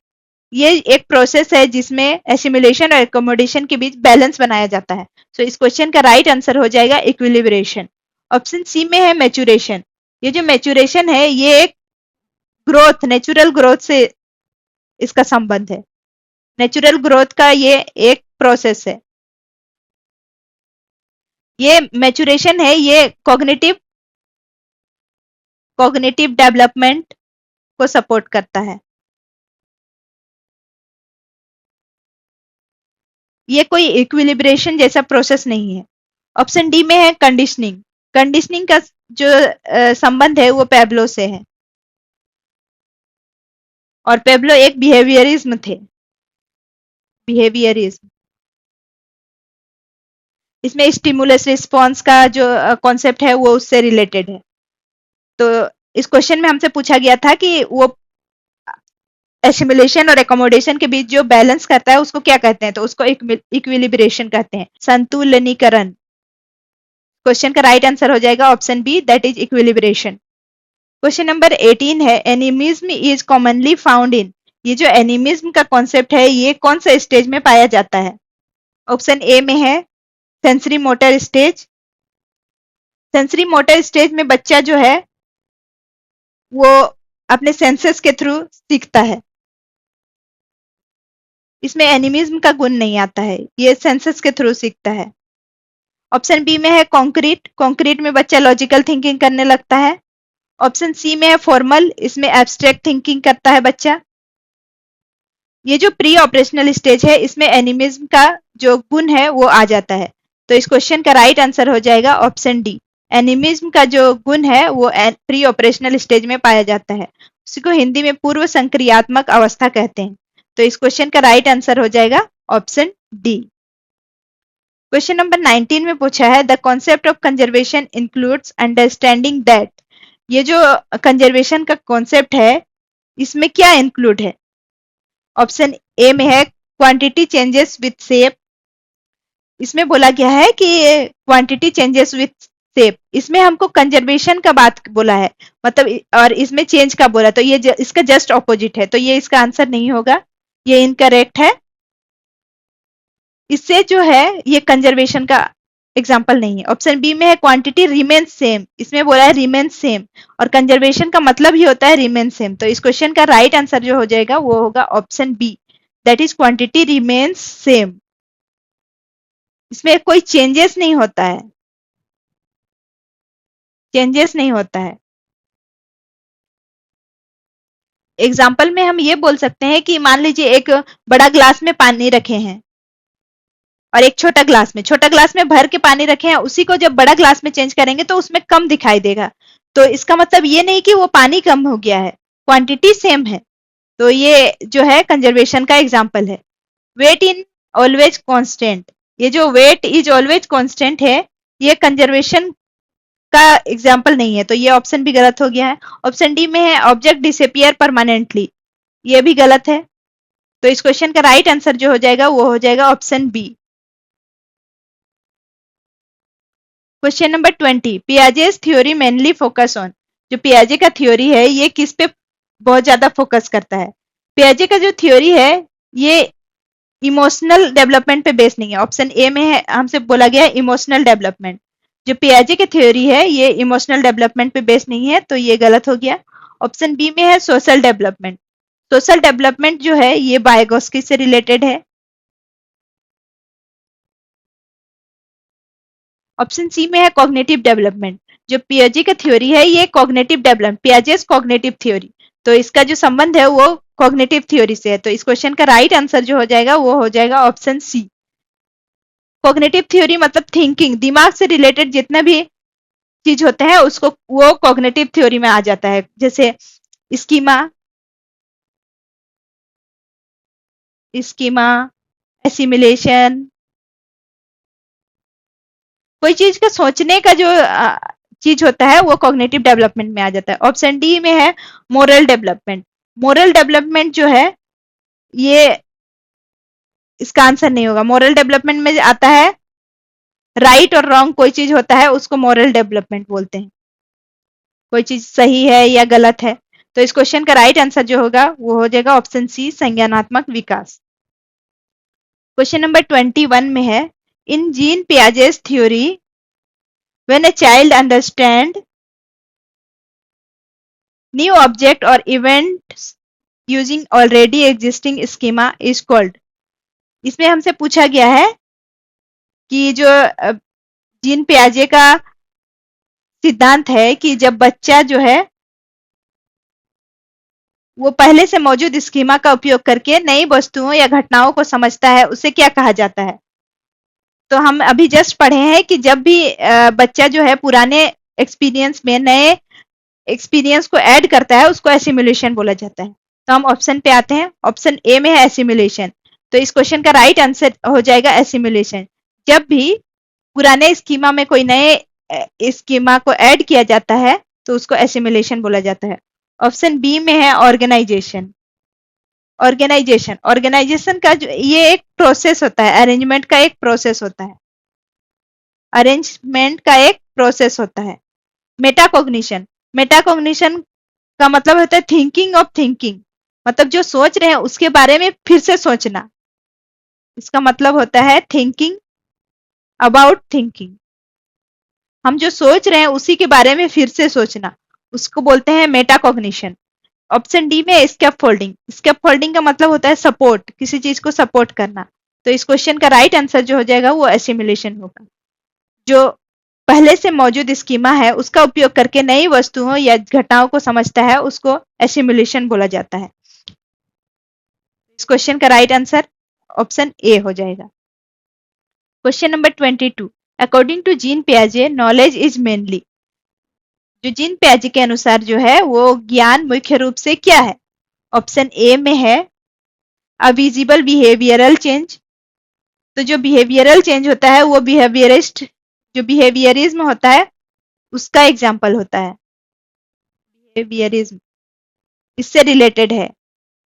ये एक प्रोसेस है जिसमें एसिमिलेशन और एकोमोडेशन के बीच बैलेंस बनाया जाता है। सो इस क्वेश्चन का राइट आंसर हो जाएगा इक्विलिब्रेशन। ऑप्शन सी में है मैच्योरेशन। ये जो मैच्योरेशन है ये एक ग्रोथ, नेचुरल ग्रोथ से इसका संबंध है। नेचुरल ग्रोथ का ये एक प्रोसेस है। ये मैच्योरेशन है ये कॉग्निटिव डेवलपमेंट को सपोर्ट करता है। ये कोई इक्विलिब्रेशन जैसा प्रोसेस नहीं है। ऑप्शन डी में है कंडीशनिंग। कंडीशनिंग का जो संबंध है वो पेब्लो से है, और पेब्लो एक बिहेवियरिज्म थे। बिहेवियरिज्म, इसमें स्टिमुलस रिस्पॉन्स का जो कॉन्सेप्ट है वो उससे रिलेटेड है। तो इस क्वेश्चन में हमसे पूछा गया था कि वो एसिमिलेशन और एकोमोडेशन के बीच जो बैलेंस करता है उसको क्या कहते हैं, तो उसको इक्विलिब्रेशन कहते हैं, संतुलनीकरण। क्वेश्चन का राइट आंसर हो जाएगा option B, that is equilibration. Question number 18 है animism is commonly found in. ये जो एनिमिज्म का कॉन्सेप्ट है ये कौन सा स्टेज में पाया जाता है। ऑप्शन ए में है sensory motor stage, sensory motor stage में बच्चा जो है वो अपने सेंसेस के थ्रू सीखता है। इसमें एनिमिज्म का गुण नहीं आता है, ये सेंसेस के थ्रू सीखता है। ऑप्शन बी में है कॉन्क्रीट, कॉन्क्रीट में बच्चा लॉजिकल थिंकिंग करने लगता है। ऑप्शन सी में है फॉर्मल, इसमें एब्स्ट्रैक्ट थिंकिंग करता है बच्चा। ये जो प्री ऑपरेशनल स्टेज है इसमें एनिमिज्म का जो गुण है वो आ जाता है। तो इस क्वेश्चन का राइट आंसर हो जाएगा ऑप्शन डी। एनिमिज्म का जो गुण है वो प्री ऑपरेशनल स्टेज में पाया जाता है, उसी को हिंदी में पूर्व संक्रियात्मक अवस्था कहते हैं। तो इस क्वेश्चन का राइट आंसर हो जाएगा ऑप्शन डी। क्वेश्चन नंबर 19 में पूछा है the concept of conservation includes understanding that. ये जो कंजर्वेशन का कॉन्सेप्ट है इसमें क्या इंक्लूड है? ऑप्शन ए में है क्वांटिटी चेंजेस विथ शेप। इसमें बोला गया है कि क्वांटिटी चेंजेस विथ शेप, इसमें हमको कंजर्वेशन का बात बोला है, मतलब और इसमें चेंज का बोला, तो ये इसका जस्ट ऑपोजिट है, तो ये इसका आंसर नहीं होगा, ये इनकरेक्ट है। इससे जो है ये कंजर्वेशन का एग्जाम्पल नहीं है। ऑप्शन बी में है क्वांटिटी रिमेन सेम, इसमें बोला है रिमेन सेम, और कंजर्वेशन का मतलब ही होता है रिमेन सेम। तो इस क्वेश्चन का राइट आंसर जो हो जाएगा वो होगा option B, that is quantity remains same. इसमें कोई चेंजेस नहीं होता है, चेंजेस नहीं होता है। एग्जाम्पल में हम ये बोल सकते हैं कि मान लीजिए एक बड़ा ग्लास में पानी रखे हैं और एक छोटा ग्लास में भर के पानी रखे हैं, उसी को जब बड़ा ग्लास में चेंज करेंगे तो उसमें कम दिखाई देगा। तो इसका मतलब ये नहीं कि वो पानी कम हो गया है, क्वांटिटी सेम है। तो ये जो है कंजर्वेशन का एग्जाम्पल है। वेट इन ऑलवेज कांस्टेंट, ये जो वेट इज ऑलवेज कांस्टेंट है ये कंजर्वेशन का एग्जाम्पल नहीं है, तो ये ऑप्शन भी गलत हो गया है। ऑप्शन डी में है ऑब्जेक्ट डिसअपियर परमानेंटली, ये भी गलत है। तो इस क्वेश्चन का राइट आंसर जो हो जाएगा वो हो जाएगा option B. Question number 20, Piaget's theory mainly focus on. जो पियाजे का थ्योरी है ये किस पे बहुत ज्यादा फोकस करता है? पियाजे का जो थ्योरी है ये इमोशनल डेवलपमेंट पे बेस नहीं है। ऑप्शन ए में है हमसे बोला गया है इमोशनल डेवलपमेंट, जो पियाजे की थ्योरी है ये इमोशनल डेवलपमेंट पे बेस नहीं है, तो ये गलत हो गया। ऑप्शन बी में है सोशल डेवलपमेंट, सोशल डेवलपमेंट जो है ये बायगोस्की से रिलेटेड है। ऑप्शन सी में है कॉग्निटिव डेवलपमेंट, जो पियाजे का थ्योरी है ये cognitive development, Piaget's cognitive theory, तो इसका जो संबंध है वो कॉग्निटिव थ्योरी से है। तो इस क्वेश्चन का राइट आंसर जो हो जाएगा वो हो जाएगा ऑप्शन सी। कॉग्निटिव थ्योरी मतलब थिंकिंग, दिमाग से रिलेटेड जितना भी चीज होते हैं उसको वो कॉग्निटिव थ्योरी में आ जाता है। जैसे स्कीमा, स्कीमा, एसिमिलेशन, कोई चीज का सोचने का जो चीज होता है वो कॉग्निटिव डेवलपमेंट में आ जाता है। ऑप्शन डी में है मोरल डेवलपमेंट, मोरल डेवलपमेंट जो है ये इसका आंसर नहीं होगा। मोरल डेवलपमेंट में आता है राइट और रॉन्ग, कोई चीज होता है उसको मोरल डेवलपमेंट बोलते हैं, कोई चीज सही है या गलत है। तो इस क्वेश्चन का राइट आंसर जो होगा वो हो जाएगा ऑप्शन सी, संज्ञानात्मक विकास। क्वेश्चन नंबर 21 में है in Jean Piaget's theory when a child understand new object or events using already existing schema is called। इसमें हमसे पूछा गया है कि जो जीन पियाजे का सिद्धांत है कि जब बच्चा जो है वो पहले से मौजूद स्कीमा का उपयोग करके नई वस्तुओं या घटनाओं को समझता है, उसे क्या कहा जाता है? तो हम अभी जस्ट पढ़े हैं कि जब भी बच्चा जो है पुराने एक्सपीरियंस में नए एक्सपीरियंस को ऐड करता है उसको एसिमुलेशन बोला जाता है। तो हम ऑप्शन पे आते हैं, ऑप्शन ए में है एसिमुलेशन, तो इस क्वेश्चन का राइट आंसर हो जाएगा एसिमुलेशन। जब भी पुराने स्कीमा में कोई नए स्कीमा को ऐड किया जाता है तो उसको एसिमुलेशन बोला जाता है। ऑप्शन बी में है ऑर्गेनाइजेशन, ऑर्गेनाइजेशन, ऑर्गेनाइजेशन का जो ये एक प्रोसेस होता है, अरेंजमेंट का एक प्रोसेस होता है, अरेंजमेंट का एक प्रोसेस होता है। मेटाकॉग्निशन, मेटाकॉग्निशन का मतलब होता है थिंकिंग ऑफ थिंकिंग, मतलब जो सोच रहे हैं उसके बारे में फिर से सोचना, इसका मतलब होता है थिंकिंग अबाउट थिंकिंग। हम जो सोच रहे हैं उसी के बारे में फिर से सोचना, उसको बोलते हैं मेटाकॉग्निशन। ऑप्शन डी में स्कैप फोल्डिंग। स्कैप फोल्डिंग का मतलब होता है सपोर्ट, किसी चीज को सपोर्ट करना। तो इस क्वेश्चन का राइट आंसर जो हो जाएगा वो एसिमिलेशन होगा। जो पहले से मौजूद स्कीमा है उसका उपयोग करके नई वस्तुओं या घटनाओं को समझता है, उसको एसिमिलेशन बोला जाता है। इस क्वेश्चन का राइट आंसर ऑप्शन ए हो जाएगा। Question number 22, according to Jean पियाजे नॉलेज इज मेनली। जो जीन पियाजे के अनुसार जो है वो ज्ञान मुख्य रूप से क्या है? ऑप्शन ए में है अविजिबल बिहेवियरल चेंज। तो जो बिहेवियरल चेंज होता है वो जो बिहेवियरिज्म होता है उसका एग्जाम्पल होता है। बिहेवियरिज्म इससे रिलेटेड है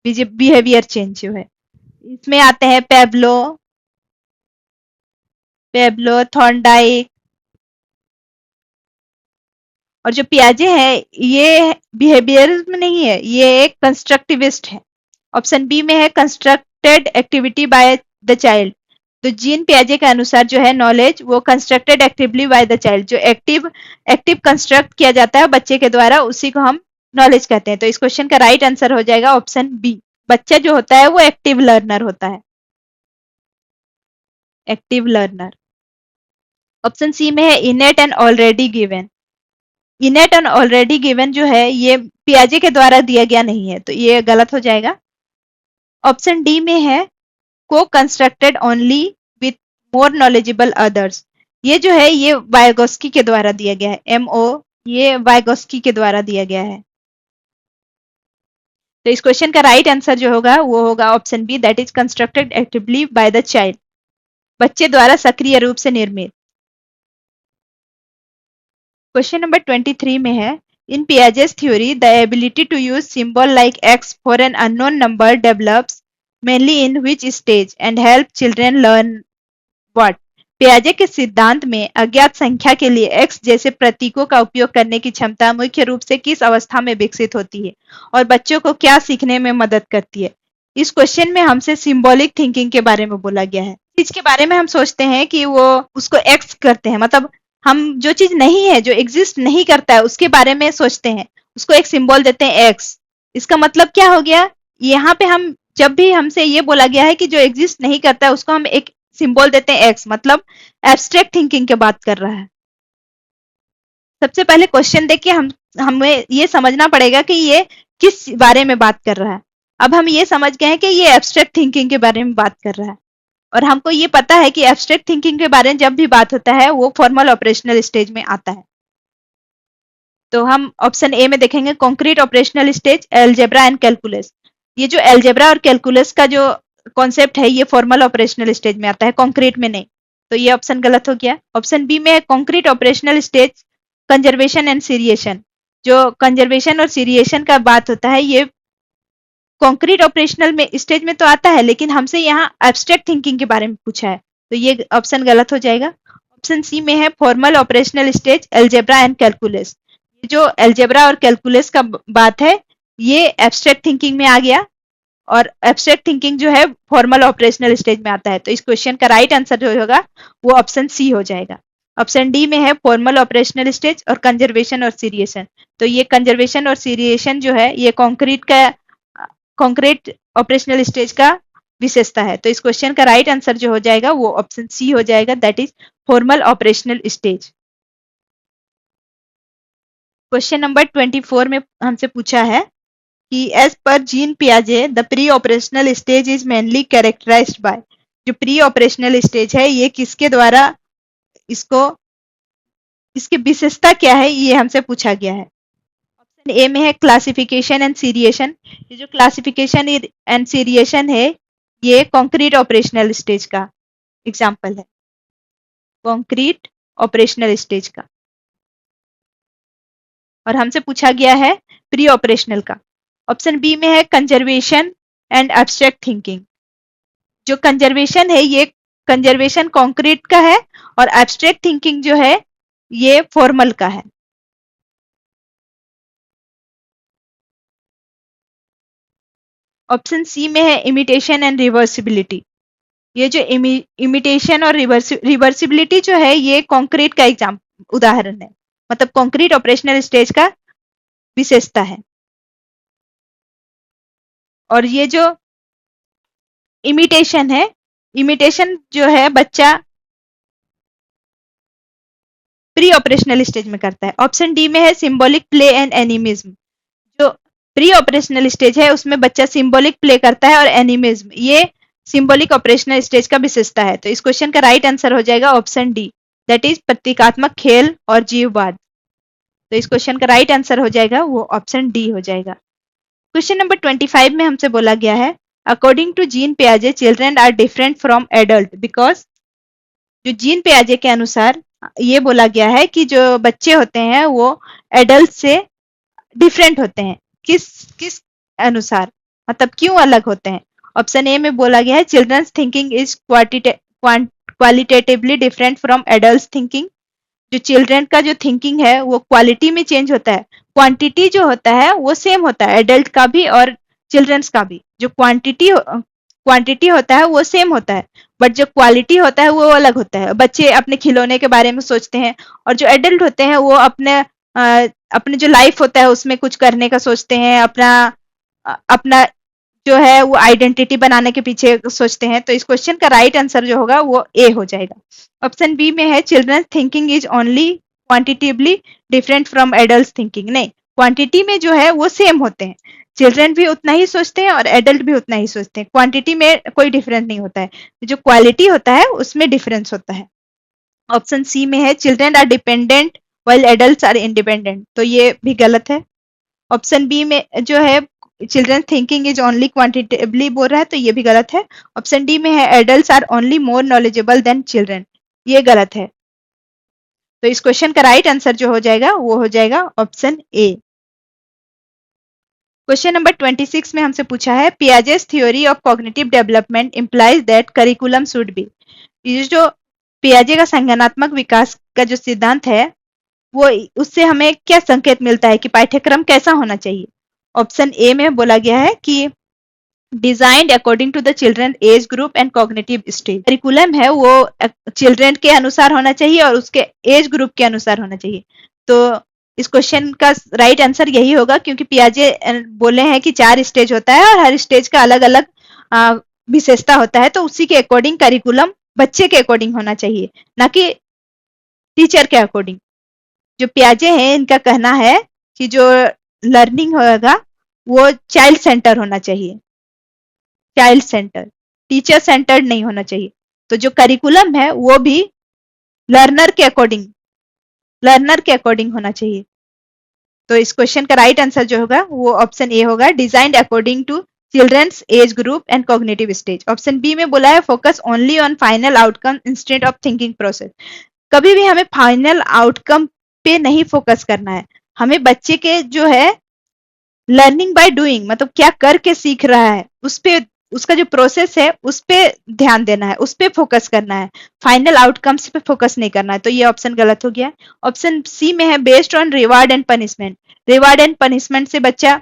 बिहेवियर चेंज जो है। इसमें आते हैं पेब्लो थॉर्नडाइक। और जो पियाजे है ये बिहेवियरिज्म नहीं है, ये एक कंस्ट्रक्टिविस्ट है। ऑप्शन बी में है constructed activity by the child. तो जीन पियाजे के अनुसार जो है नॉलेज वो constructed actively by the child, जो एक्टिव कंस्ट्रक्ट किया जाता है बच्चे के द्वारा, उसी को हम नॉलेज कहते हैं। तो इस क्वेश्चन का राइट आंसर हो जाएगा ऑप्शन बी। बच्चा जो होता है वो एक्टिव लर्नर होता है, एक्टिव लर्नर। ऑप्शन सी में है इनेट and already given. इनेट and already given जो है ये पियाजे के द्वारा दिया गया नहीं है, तो ये गलत हो जाएगा। ऑप्शन डी में है को constructed only with more knowledgeable others. ये जो है ये वाइगोस्की के द्वारा दिया गया है, ये वाइगोस्की के द्वारा दिया गया है। तो इस क्वेश्चन का राइट आंसर जो होगा वो होगा option B, that is constructed actively by the child, बच्चे द्वारा सक्रिय रूप से निर्मित। क्वेश्चन नंबर 23 में है in Piaget's theory the ability to use symbol like X for an unknown number develops mainly in which stage and help children learn what। पियाजे के सिद्धांत में अज्ञात संख्या के लिए x जैसे प्रतीकों का उपयोग करने की क्षमता मुख्य रूप से किस अवस्था में विकसित होती है और बच्चों को क्या सीखने में मदद करती है? इस क्वेश्चन में हमसे सिंबॉलिक थिंकिंग के बारे में बोला गया है। इसके बारे में हम सोचते हैं कि वो उसको x करते हैं, मतलब हम जो चीज नहीं है, जो एग्जिस्ट नहीं करता है, उसके बारे में सोचते हैं, उसको एक सिंबल देते हैं x। इसका मतलब क्या हो गया? यहाँ पे हम जब भी हमसे ये बोला गया है कि जो एग्जिस्ट नहीं करता है उसको हम एक सिंबल देते हैं x, मतलब एब्स्ट्रैक्ट थिंकिंग की बात कर रहा है। सबसे पहले क्वेश्चन देख के हमें ये समझना पड़ेगा कि ये किस बारे में बात कर रहा है। अब हम ये समझ गए हैं कि ये एब्स्ट्रैक्ट थिंकिंग के बारे में बात कर रहा है, और हमको ये पता है कि एब्स्ट्रैक्ट थिंकिंग के बारे में जब भी बात होता है वो फॉर्मल ऑपरेशनल स्टेज में आता है। तो हम ऑप्शन ए में देखेंगे concrete operational stage, algebra and calculus. ये जो एलजेब्रा और कैलकुलस का जो कॉन्सेप्ट है ये फॉर्मल ऑपरेशनल स्टेज में आता है, कॉन्क्रीट में नहीं। तो ये ऑप्शन गलत हो गया। ऑप्शन बी में concrete operational stage conservation and seriation. जो कंजर्वेशन और सीरिएशन का बात होता है ये कॉन्क्रीट ऑपरेशनल में स्टेज में तो आता है, लेकिन हमसे यहाँ एब्स्ट्रैक्ट थिंकिंग के बारे में पूछा है, तो ये ऑप्शन गलत हो जाएगा। ऑप्शन सी में है formal operational stage, algebra and calculus. जो एलजेब्रा और कैलकुलस का बात है ये एब्स्ट्रैक्ट थिंकिंग में आ गया, और एब्स्ट्रैक्ट थिंकिंग जो है फॉर्मल ऑपरेशनल स्टेज में आता है। तो इस क्वेश्चन का राइट आंसर जो होगा वो ऑप्शन सी हो जाएगा। ऑप्शन डी में है फॉर्मल ऑपरेशनल स्टेज और कंजर्वेशन और सीरिएशन। तो ये कंजर्वेशन और सीरिएशन जो है ये कॉन्क्रीट ऑपरेशनल स्टेज का विशेषता है। तो इस क्वेश्चन का राइट आंसर जो हो जाएगा वो ऑप्शन सी हो जाएगा, that is formal operational stage. Question number 24 में हमसे पूछा है कि एज पर जीन पियाजे the pre operational stage is mainly characterized by. जो प्री ऑपरेशनल स्टेज है ये किसके द्वारा, इसकी विशेषता क्या है, ये हमसे पूछा गया है। ऑप्शन ए में है क्लासिफिकेशन एंड सीरिएशन। ये जो क्लासिफिकेशन एंड सीरिएशन है ये कॉन्क्रीट ऑपरेशनल स्टेज का एग्जाम्पल है, कॉन्क्रीट ऑपरेशनल स्टेज का। और हमसे पूछा गया है प्री ऑपरेशनल का। ऑप्शन बी में है कंजर्वेशन एंड एब्स्ट्रैक्ट थिंकिंग। जो कंजर्वेशन है ये कंजर्वेशन कॉन्क्रीट का है, और एब्स्ट्रैक्ट थिंकिंग जो है ये फॉर्मल का है। ऑप्शन सी में है इमिटेशन एंड रिवर्सिबिलिटी। ये जो इमिटेशन और रिवर्सिबिलिटी जो है ये कॉन्क्रीट का उदाहरण है, मतलब कॉन्क्रीट ऑपरेशनल स्टेज का विशेषता है। और ये जो इमिटेशन है, इमिटेशन जो है बच्चा प्री ऑपरेशनल स्टेज में करता है। ऑप्शन डी में है सिंबॉलिक प्ले एंड एनिमिज्म। जो प्री ऑपरेशनल स्टेज है उसमें बच्चा सिंबॉलिक प्ले करता है, और एनिमिज्म ये सिंबॉलिक ऑपरेशनल स्टेज का विशेषता है। तो इस क्वेश्चन का राइट आंसर हो जाएगा ऑप्शन डी, दैट इज प्रतीकात्मक खेल और जीववाद। तो इस क्वेश्चन का राइट आंसर हो जाएगा वो ऑप्शन डी हो जाएगा। क्वेश्चन नंबर 25 में हमसे बोला गया है, अकॉर्डिंग टू जीन पियाजे children are different from adult because. जो जीन पियाजे के अनुसार ये बोला गया है कि जो बच्चे होते हैं वो एडल्ट से डिफरेंट होते हैं। किस किस अनुसार, मतलब क्यों अलग होते हैं? ऑप्शन ए में बोला गया है children's thinking is qualitatively different from adult thinking. जो चिल्ड्रन का जो थिंकिंग है वो क्वालिटी में चेंज होता है, क्वांटिटी जो होता है वो सेम होता है एडल्ट का भी और चिल्ड्रंस का भी। जो क्वांटिटी होता है वो सेम होता है, बट जो क्वालिटी होता है वो अलग होता है। बच्चे अपने खिलौने के बारे में सोचते हैं, और जो एडल्ट होते हैं वो अपने जो लाइफ होता है उसमें कुछ करने का सोचते हैं, अपना जो है वो आइडेंटिटी बनाने के पीछे सोचते हैं। तो इस क्वेश्चन का राइट आंसर जो होगा वो ए हो जाएगा। ऑप्शन बी में है children thinking is only quantitatively different from adult thinking. नहीं, क्वांटिटी में जो है वो सेम होते हैं, चिल्ड्रन भी उतना ही सोचते हैं और एडल्ट भी उतना ही सोचते हैं, क्वांटिटी में कोई डिफरेंस नहीं होता है। जो क्वालिटी होता है उसमें डिफरेंस होता है। ऑप्शन सी में है children are dependent while adult are independent. तो ये भी गलत है। ऑप्शन बी में जो है children thinking is only quantitatively बोल रहा है, तो ये भी गलत है। ऑप्शन डी में है adults are only more knowledgeable than children, ये गलत है। तो इस क्वेश्चन का राइट आंसर जो हो जाएगा वो हो जाएगा ऑप्शन ए। क्वेश्चन नंबर 26 में हमसे पूछा है Piaget's theory of cognitive development implies that curriculum should be. ये जो पियाजे का संज्ञानात्मक विकास का जो सिद्धांत है वो, उससे हमें क्या संकेत मिलता है कि पाठ्यक्रम कैसा होना चाहिए? ऑप्शन ए में बोला गया है कि designed according to the children age group and cognitive stage. Curriculum है वो चिल्ड्रन के अनुसार होना चाहिए और उसके एज ग्रुप के अनुसार होना चाहिए। तो इस क्वेश्चन का राइट आंसर यही होगा, क्योंकि पियाजे बोले हैं कि 4 स्टेज होता है और हर स्टेज का अलग अलग विशेषता होता है, तो उसी के अकॉर्डिंग करिकुलम बच्चे के अकॉर्डिंग होना चाहिए, ना कि टीचर के अकॉर्डिंग। जो पियाजे हैं इनका कहना है कि जो लर्निंग होगा वो चाइल्ड सेंटर होना चाहिए, चाइल्ड सेंटर, टीचर सेंटर्ड नहीं होना चाहिए। तो जो करिकुलम है वो भी लर्नर के अकॉर्डिंग होना चाहिए। तो इस क्वेश्चन का राइट आंसर जो होगा वो ऑप्शन ए होगा, designed according to children's age group and cognitive stage. Option B में बोला है focus only on final outcome instead of thinking process. कभी भी हमें फाइनल आउटकम पे नहीं फोकस करना है, हमें बच्चे के जो है लर्निंग बाय डूइंग, मतलब क्या करके सीख रहा है उस पे, उसका जो प्रोसेस है उस पे ध्यान देना है, उस पे फोकस करना है, फाइनल आउटकम्स पे फोकस नहीं करना है। तो ये ऑप्शन गलत हो गया। ऑप्शन सी में है based on reward and punishment. Reward and punishment से बच्चा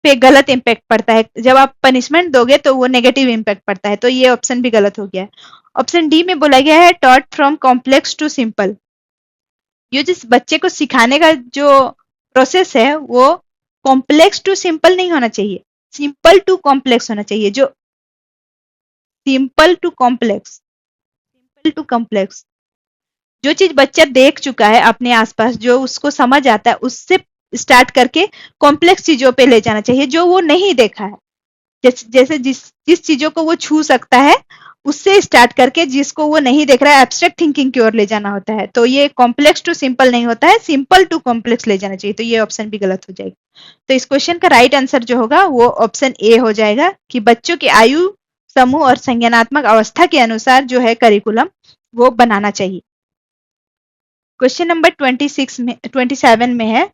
पे गलत इम्पैक्ट पड़ता है, जब आप पनिशमेंट दोगे तो वो नेगेटिव इम्पैक्ट पड़ता है, तो ये ऑप्शन भी गलत हो गया है। ऑप्शन डी में बोला गया है taught from complex to simple. ये जिस बच्चे को सिखाने का जो प्रोसेस है वो कॉम्प्लेक्स टू सिंपल नहीं होना चाहिए, सिंपल टू कॉम्प्लेक्स होना चाहिए। जो simple to complex, simple to complex, जो चीज बच्चा देख चुका है अपने आसपास, जो उसको समझ आता है, उससे स्टार्ट करके कॉम्प्लेक्स चीजों पे ले जाना चाहिए जो वो नहीं देखा है। जैसे जिस चीजों को वो छू सकता है उससे स्टार्ट करके जिसको वो नहीं देख रहा है एब्स्ट्रैक्ट थिंकिंग की ओर ले जाना होता है। तो ये कॉम्प्लेक्स टू सिंपल नहीं होता है, सिंपल टू कॉम्प्लेक्स ले जाना चाहिए। तो ये ऑप्शन भी गलत हो जाएगा। तो इस क्वेश्चन का राइट आंसर जो होगा वो ऑप्शन ए हो जाएगा कि बच्चों के आयु समूह और संज्ञानात्मक अवस्था के अनुसार जो है करिकुलम वो बनाना चाहिए। क्वेश्चन नंबर 27 में है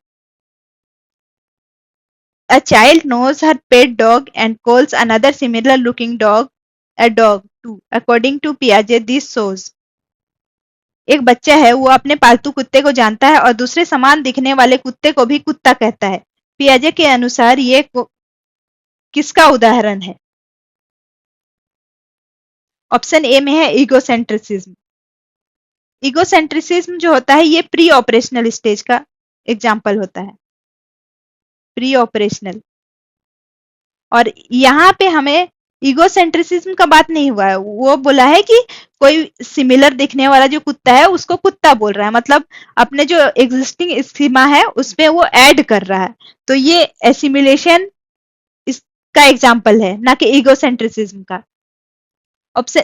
A child knows her pet dog and calls another similar looking dog a dog too. According to Piaget, this shows. एक बच्चा है वो अपने पालतू कुत्ते को जानता है और दूसरे समान दिखने वाले कुत्ते को भी कुत्ता कहता है। पियाजे के अनुसार ये किसका उदाहरण है? ऑप्शन ए में है ईगोसेंट्रिसिज्म। इगोसेंट्रिसिज्म जो होता है ये प्री ऑपरेशनल स्टेज का एग्जाम्पल होता है, प्री ऑपरेशनल। और यहाँ पे हमें इगोसेंट्रिसिज्म का बात नहीं हुआ है, वो बोला है कि कोई सिमिलर दिखने वाला जो कुत्ता है उसको कुत्ता बोल रहा है, मतलब अपने जो एग्जिस्टिंग स्कीमा है उसपे वो ऐड कर रहा है। तो ये एसिमिलेशन इसका एग्जाम्पल है, ना कि इगोसेंट्रिसिज्म का।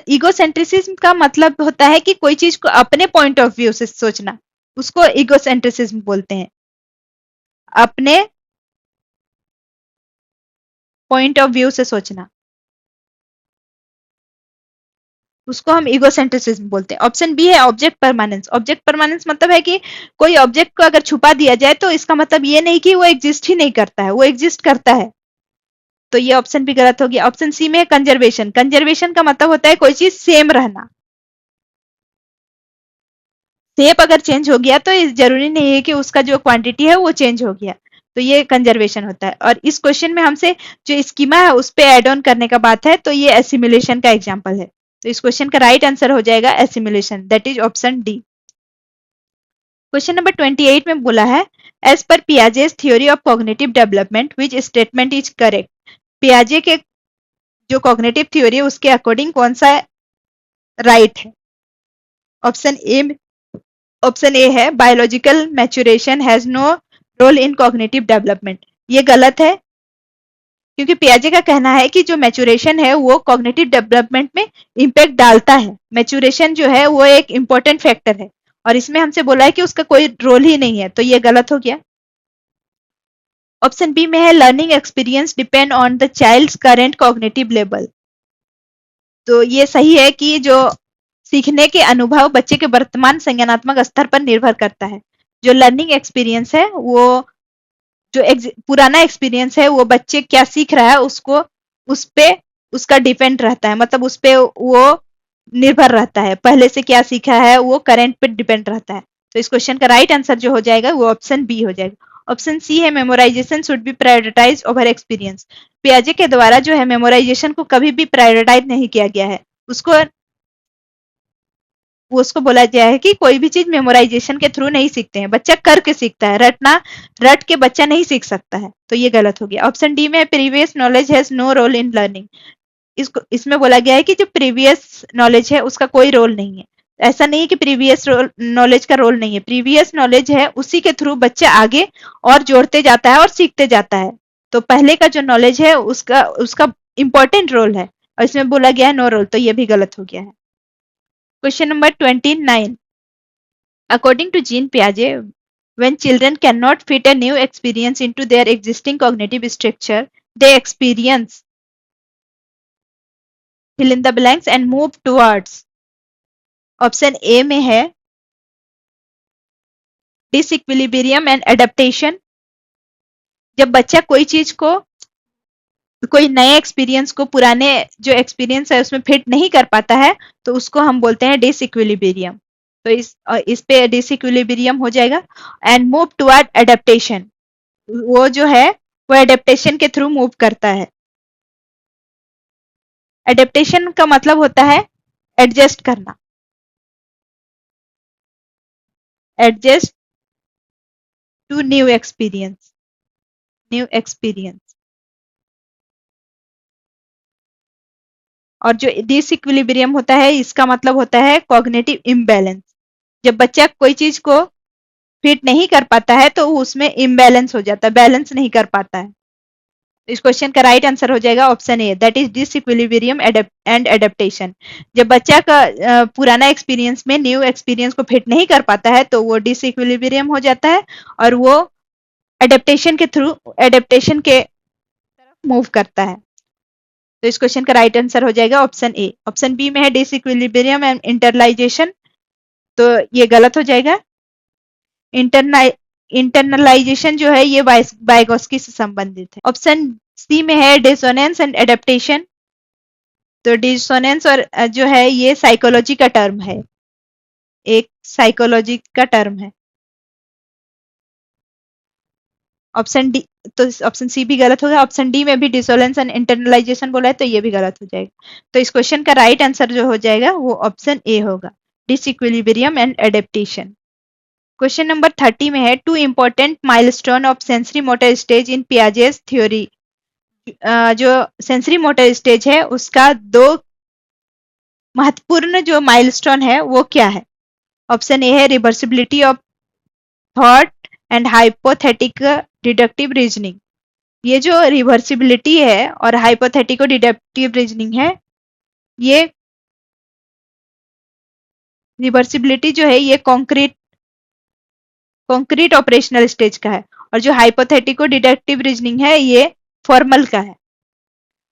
इगोसेंट्रिसिज्म का मतलब होता है कि कोई चीज को अपने पॉइंट ऑफ व्यू से सोचना, उसको इगोसेंट्रिसिज्म बोलते हैं, अपने पॉइंट ऑफ व्यू से सोचना, उसको हम इगोसेंट्रिसिज्म बोलते हैं। ऑप्शन बी है ऑब्जेक्ट परमानेंस। ऑब्जेक्ट परमानेंस मतलब है कि कोई ऑब्जेक्ट को अगर छुपा दिया जाए तो इसका मतलब ये नहीं कि वो एग्जिस्ट ही नहीं करता है, वो एग्जिस्ट करता है। तो ये ऑप्शन भी गलत हो गया। ऑप्शन सी में है कंजर्वेशन। कंजर्वेशन का मतलब होता है कोई चीज सेम रहना। शेप अगर चेंज हो गया तो ये जरूरी नहीं है कि उसका जो क्वांटिटी है वो चेंज हो गया, तो ये कंजर्वेशन होता है। और इस क्वेश्चन में हमसे जो स्कीमा है उस पे ऐड ऑन करने का बात है, तो ये एसिमुलेशन का एग्जांपल है। तो इस क्वेश्चन का राइट आंसर हो जाएगा assimilation, that is option D. Question number 28 में बोला है as per Piaget's theory of cognitive development which statement is correct. पियाजे के जो कॉग्निटिव थ्योरी है उसके अकॉर्डिंग कौन सा राइट है। ऑप्शन ए, ऑप्शन ए है biological maturation has no role in cognitive development. ये गलत है, क्योंकि पियाजे का कहना है कि जो मैच्योरेशन है वो कॉग्निटिव डेवलपमेंट में इंपैक्ट डालता है। मैच्योरेशन जो है वो एक इंपॉर्टेंट फैक्टर है, और इसमें हमसे बोला है कि उसका कोई रोल ही नहीं है, तो ये गलत हो गया। ऑप्शन बी में है learning experience depend on the child's current cognitive level. तो ये सही है कि जो सीखने के अनुभव बच्चे के वर्तमान संज्ञानात्मक स्तर पर निर्भर करता है। जो लर्निंग एक्सपीरियंस है वो जो पुराना एक्सपीरियंस है वो बच्चे क्या सीख रहा है उसको उस पे उसका डिपेंड रहता है, मतलब उस पे वो निर्भर रहता है, पहले से क्या सीखा है वो करंट पे डिपेंड रहता है। तो इस क्वेश्चन का राइट आंसर जो हो जाएगा वो ऑप्शन बी हो जाएगा। ऑप्शन सी है memorization should be prioritize over experience. पियाजे के द्वारा जो है मेमोराइजेशन को कभी भी प्रायोरिटाइज नहीं किया गया है, उसको वो उसको बोला गया है कि कोई भी चीज मेमोराइजेशन के थ्रू नहीं सीखते हैं, बच्चा करके सीखता है, रटना रट के बच्चा नहीं सीख सकता है, तो ये गलत हो गया। ऑप्शन डी में previous knowledge has no role in learning. इसको इसमें बोला गया है कि जो प्रीवियस नॉलेज है उसका कोई रोल नहीं है। ऐसा नहीं है कि प्रीवियस नॉलेज का रोल नहीं है, प्रीवियस नॉलेज है उसी के थ्रू बच्चा आगे और जोड़ते जाता है और सीखते जाता है। तो पहले का जो नॉलेज है उसका उसका इंपॉर्टेंट रोल है, और इसमें बोला गया है नो रोल, तो ये भी गलत हो गया है। Question number 29. According to Jean Piaget, when children cannot fit a new experience into their existing cognitive structure, they experience fill in the blanks and move towards. Option A में है disequilibrium and adaptation। जब बच्चा कोई चीज को कोई नए experience को पुराने जो एक्सपीरियंस है उसमें फिट नहीं कर पाता है तो उसको हम बोलते हैं डिसइक्विलिब्रियम। तो इस पे डिसइक्विलिब्रियम हो जाएगा। एंड मूव टुवर्ड एडेप्टेशन, वो जो है वो एडेप्टेशन के थ्रू मूव करता है। एडेप्टेशन का मतलब होता है एडजस्ट करना, adjust to new experience, new experience. और जो डिसइक्विलिब्रियम होता है इसका मतलब होता है कॉग्निटिव इम्बैलेंस। जब बच्चा कोई चीज को फिट नहीं कर पाता है तो उसमें इम्बैलेंस हो जाता है, बैलेंस नहीं कर पाता है। इस क्वेश्चन का राइट आंसर हो जाएगा option A, that is disequilibrium and adaptation. जब बच्चा का पुराना एक्सपीरियंस में न्यू एक्सपीरियंस को फिट नहीं कर पाता है तो वो डिसइक्विलिब्रियम हो जाता है और वो एडेप्टेशन के थ्रू एडेप्टेशन के तरफ मूव करता है। तो इस क्वेश्चन का राइट आंसर हो जाएगा ऑप्शन ए। ऑप्शन बी में है डिसइक्विलिब्रियम एंड इंटरलाइजेशन, तो ये गलत हो जाएगा। इंटरनलाइजेशन जो है ये वाइगोस्की से संबंधित है। ऑप्शन सी में है डिसोनेंस एंड एडेप्टेशन। तो डिसोनेंस और जो है ये साइकोलॉजी का टर्म है, एक साइकोलॉजी का टर्म है। ऑप्शन डी, तो ऑप्शन सी भी गलत होगा। ऑप्शन डी में भी डिसोनेंस एंड इंटरनलाइजेशन बोला है तो ये भी गलत हो जाएगा। तो इस क्वेश्चन का राइट आंसर जो हो जाएगा वो ऑप्शन ए होगा। Disequilibrium and adaptation. Question number 30 में है, 2 important milestone of sensory motor stage in Piaget's theory. जो सेंसरी मोटर स्टेज है उसका 2 महत्वपूर्ण जो माइलस्टोन है वो क्या है? ऑप्शन ए है reversibility of thought and hypothetic deductive reasoning. ये जो रिवर्सिबिलिटी है और हाइपोथेटिको डिडक्टिव रीजनिंग है, ये रिवर्सिबिलिटी जो है ये कॉन्क्रीट ऑपरेशनल स्टेज का है और जो हाइपोथेटिको डिडक्टिव रीजनिंग है ये फॉर्मल का है।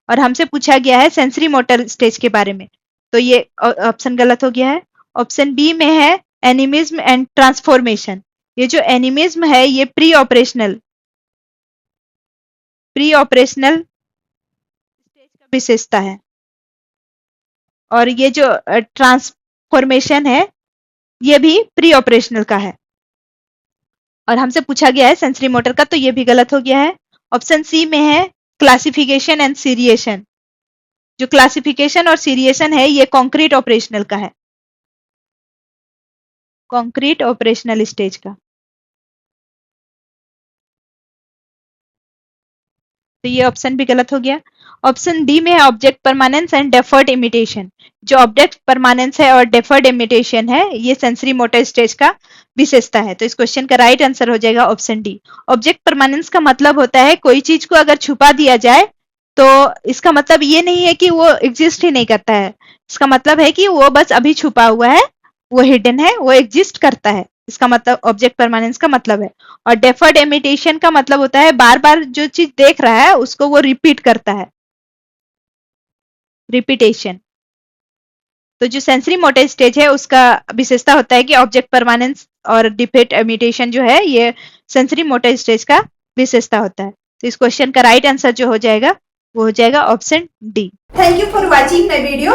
और हमसे पूछा गया है सेंसरी मोटर स्टेज के बारे में, तो ये ऑप्शन गलत हो गया है। ऑप्शन बी में है एनिमिज्म एंड ट्रांसफॉर्मेशन। ये जो एनिमिज्म है ये प्री ऑपरेशनल स्टेज का विशेषता है और ये जो ट्रांसफॉर्मेशन है ये भी प्री ऑपरेशनल का है। और हमसे पूछा गया है सेंसरी मोटर का, तो ये भी गलत हो गया है। ऑप्शन सी में है क्लासिफिकेशन एंड सीरिएशन। जो क्लासिफिकेशन और सीरिएशन है ये कॉन्क्रीट ऑपरेशनल का है, कॉन्क्रीट ऑपरेशनल स्टेज का। तो ये ऑप्शन भी गलत हो गया। ऑप्शन डी में है object permanence and deferred imitation. जो ऑब्जेक्ट परमानेंस है और डेफर्ड इमिटेशन है ये सेंसरी मोटर स्टेज का विशेषता है। तो इस क्वेश्चन का राइट आंसर हो जाएगा ऑप्शन डी। ऑब्जेक्ट परमानेंस का मतलब होता है कोई चीज को अगर छुपा दिया जाए तो इसका मतलब ये नहीं है कि वो एग्जिस्ट ही नहीं करता है, इसका मतलब है कि वो बस अभी छुपा हुआ है, वो हिडन है, वो एग्जिस्ट करता है। इसका मतलब ऑब्जेक्ट परमानेंस का मतलब है। और डेफर्ड इमिटेशन का मतलब होता है बार बार जो चीज देख रहा है उसको वो रिपीट करता है, रिपीटेशन। तो जो सेंसरी मोटर स्टेज है उसका विशेषता होता है कि ऑब्जेक्ट परमानेंस और डेफर्ड इमिटेशन जो है ये सेंसरी मोटर स्टेज का विशेषता होता है। तो इस क्वेश्चन का राइट आंसर जो हो जाएगा वो हो जाएगा option D. Thank you for watching my video.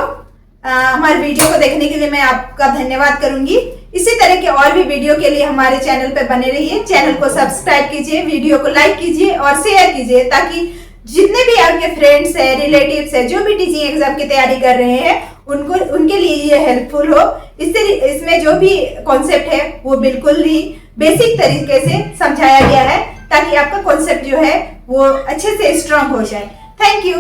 हमारे वीडियो को देखने के लिए मैं आपका धन्यवाद करूंगी। इसी तरह के और भी वीडियो के लिए हमारे चैनल पर बने रहिए। चैनल को सब्सक्राइब कीजिए, वीडियो को लाइक कीजिए और शेयर कीजिए ताकि जितने भी आपके फ्रेंड्स है, रिलेटिव्स है, जो भी टीचिंग एग्जाम की तैयारी कर रहे हैं उनके लिए ये हेल्पफुल हो। इसमें जो भी कॉन्सेप्ट है वो बिल्कुल ही बेसिक तरीके से समझाया गया है ताकि आपका कॉन्सेप्ट जो है वो अच्छे से स्ट्रांग हो जाए। Thank you.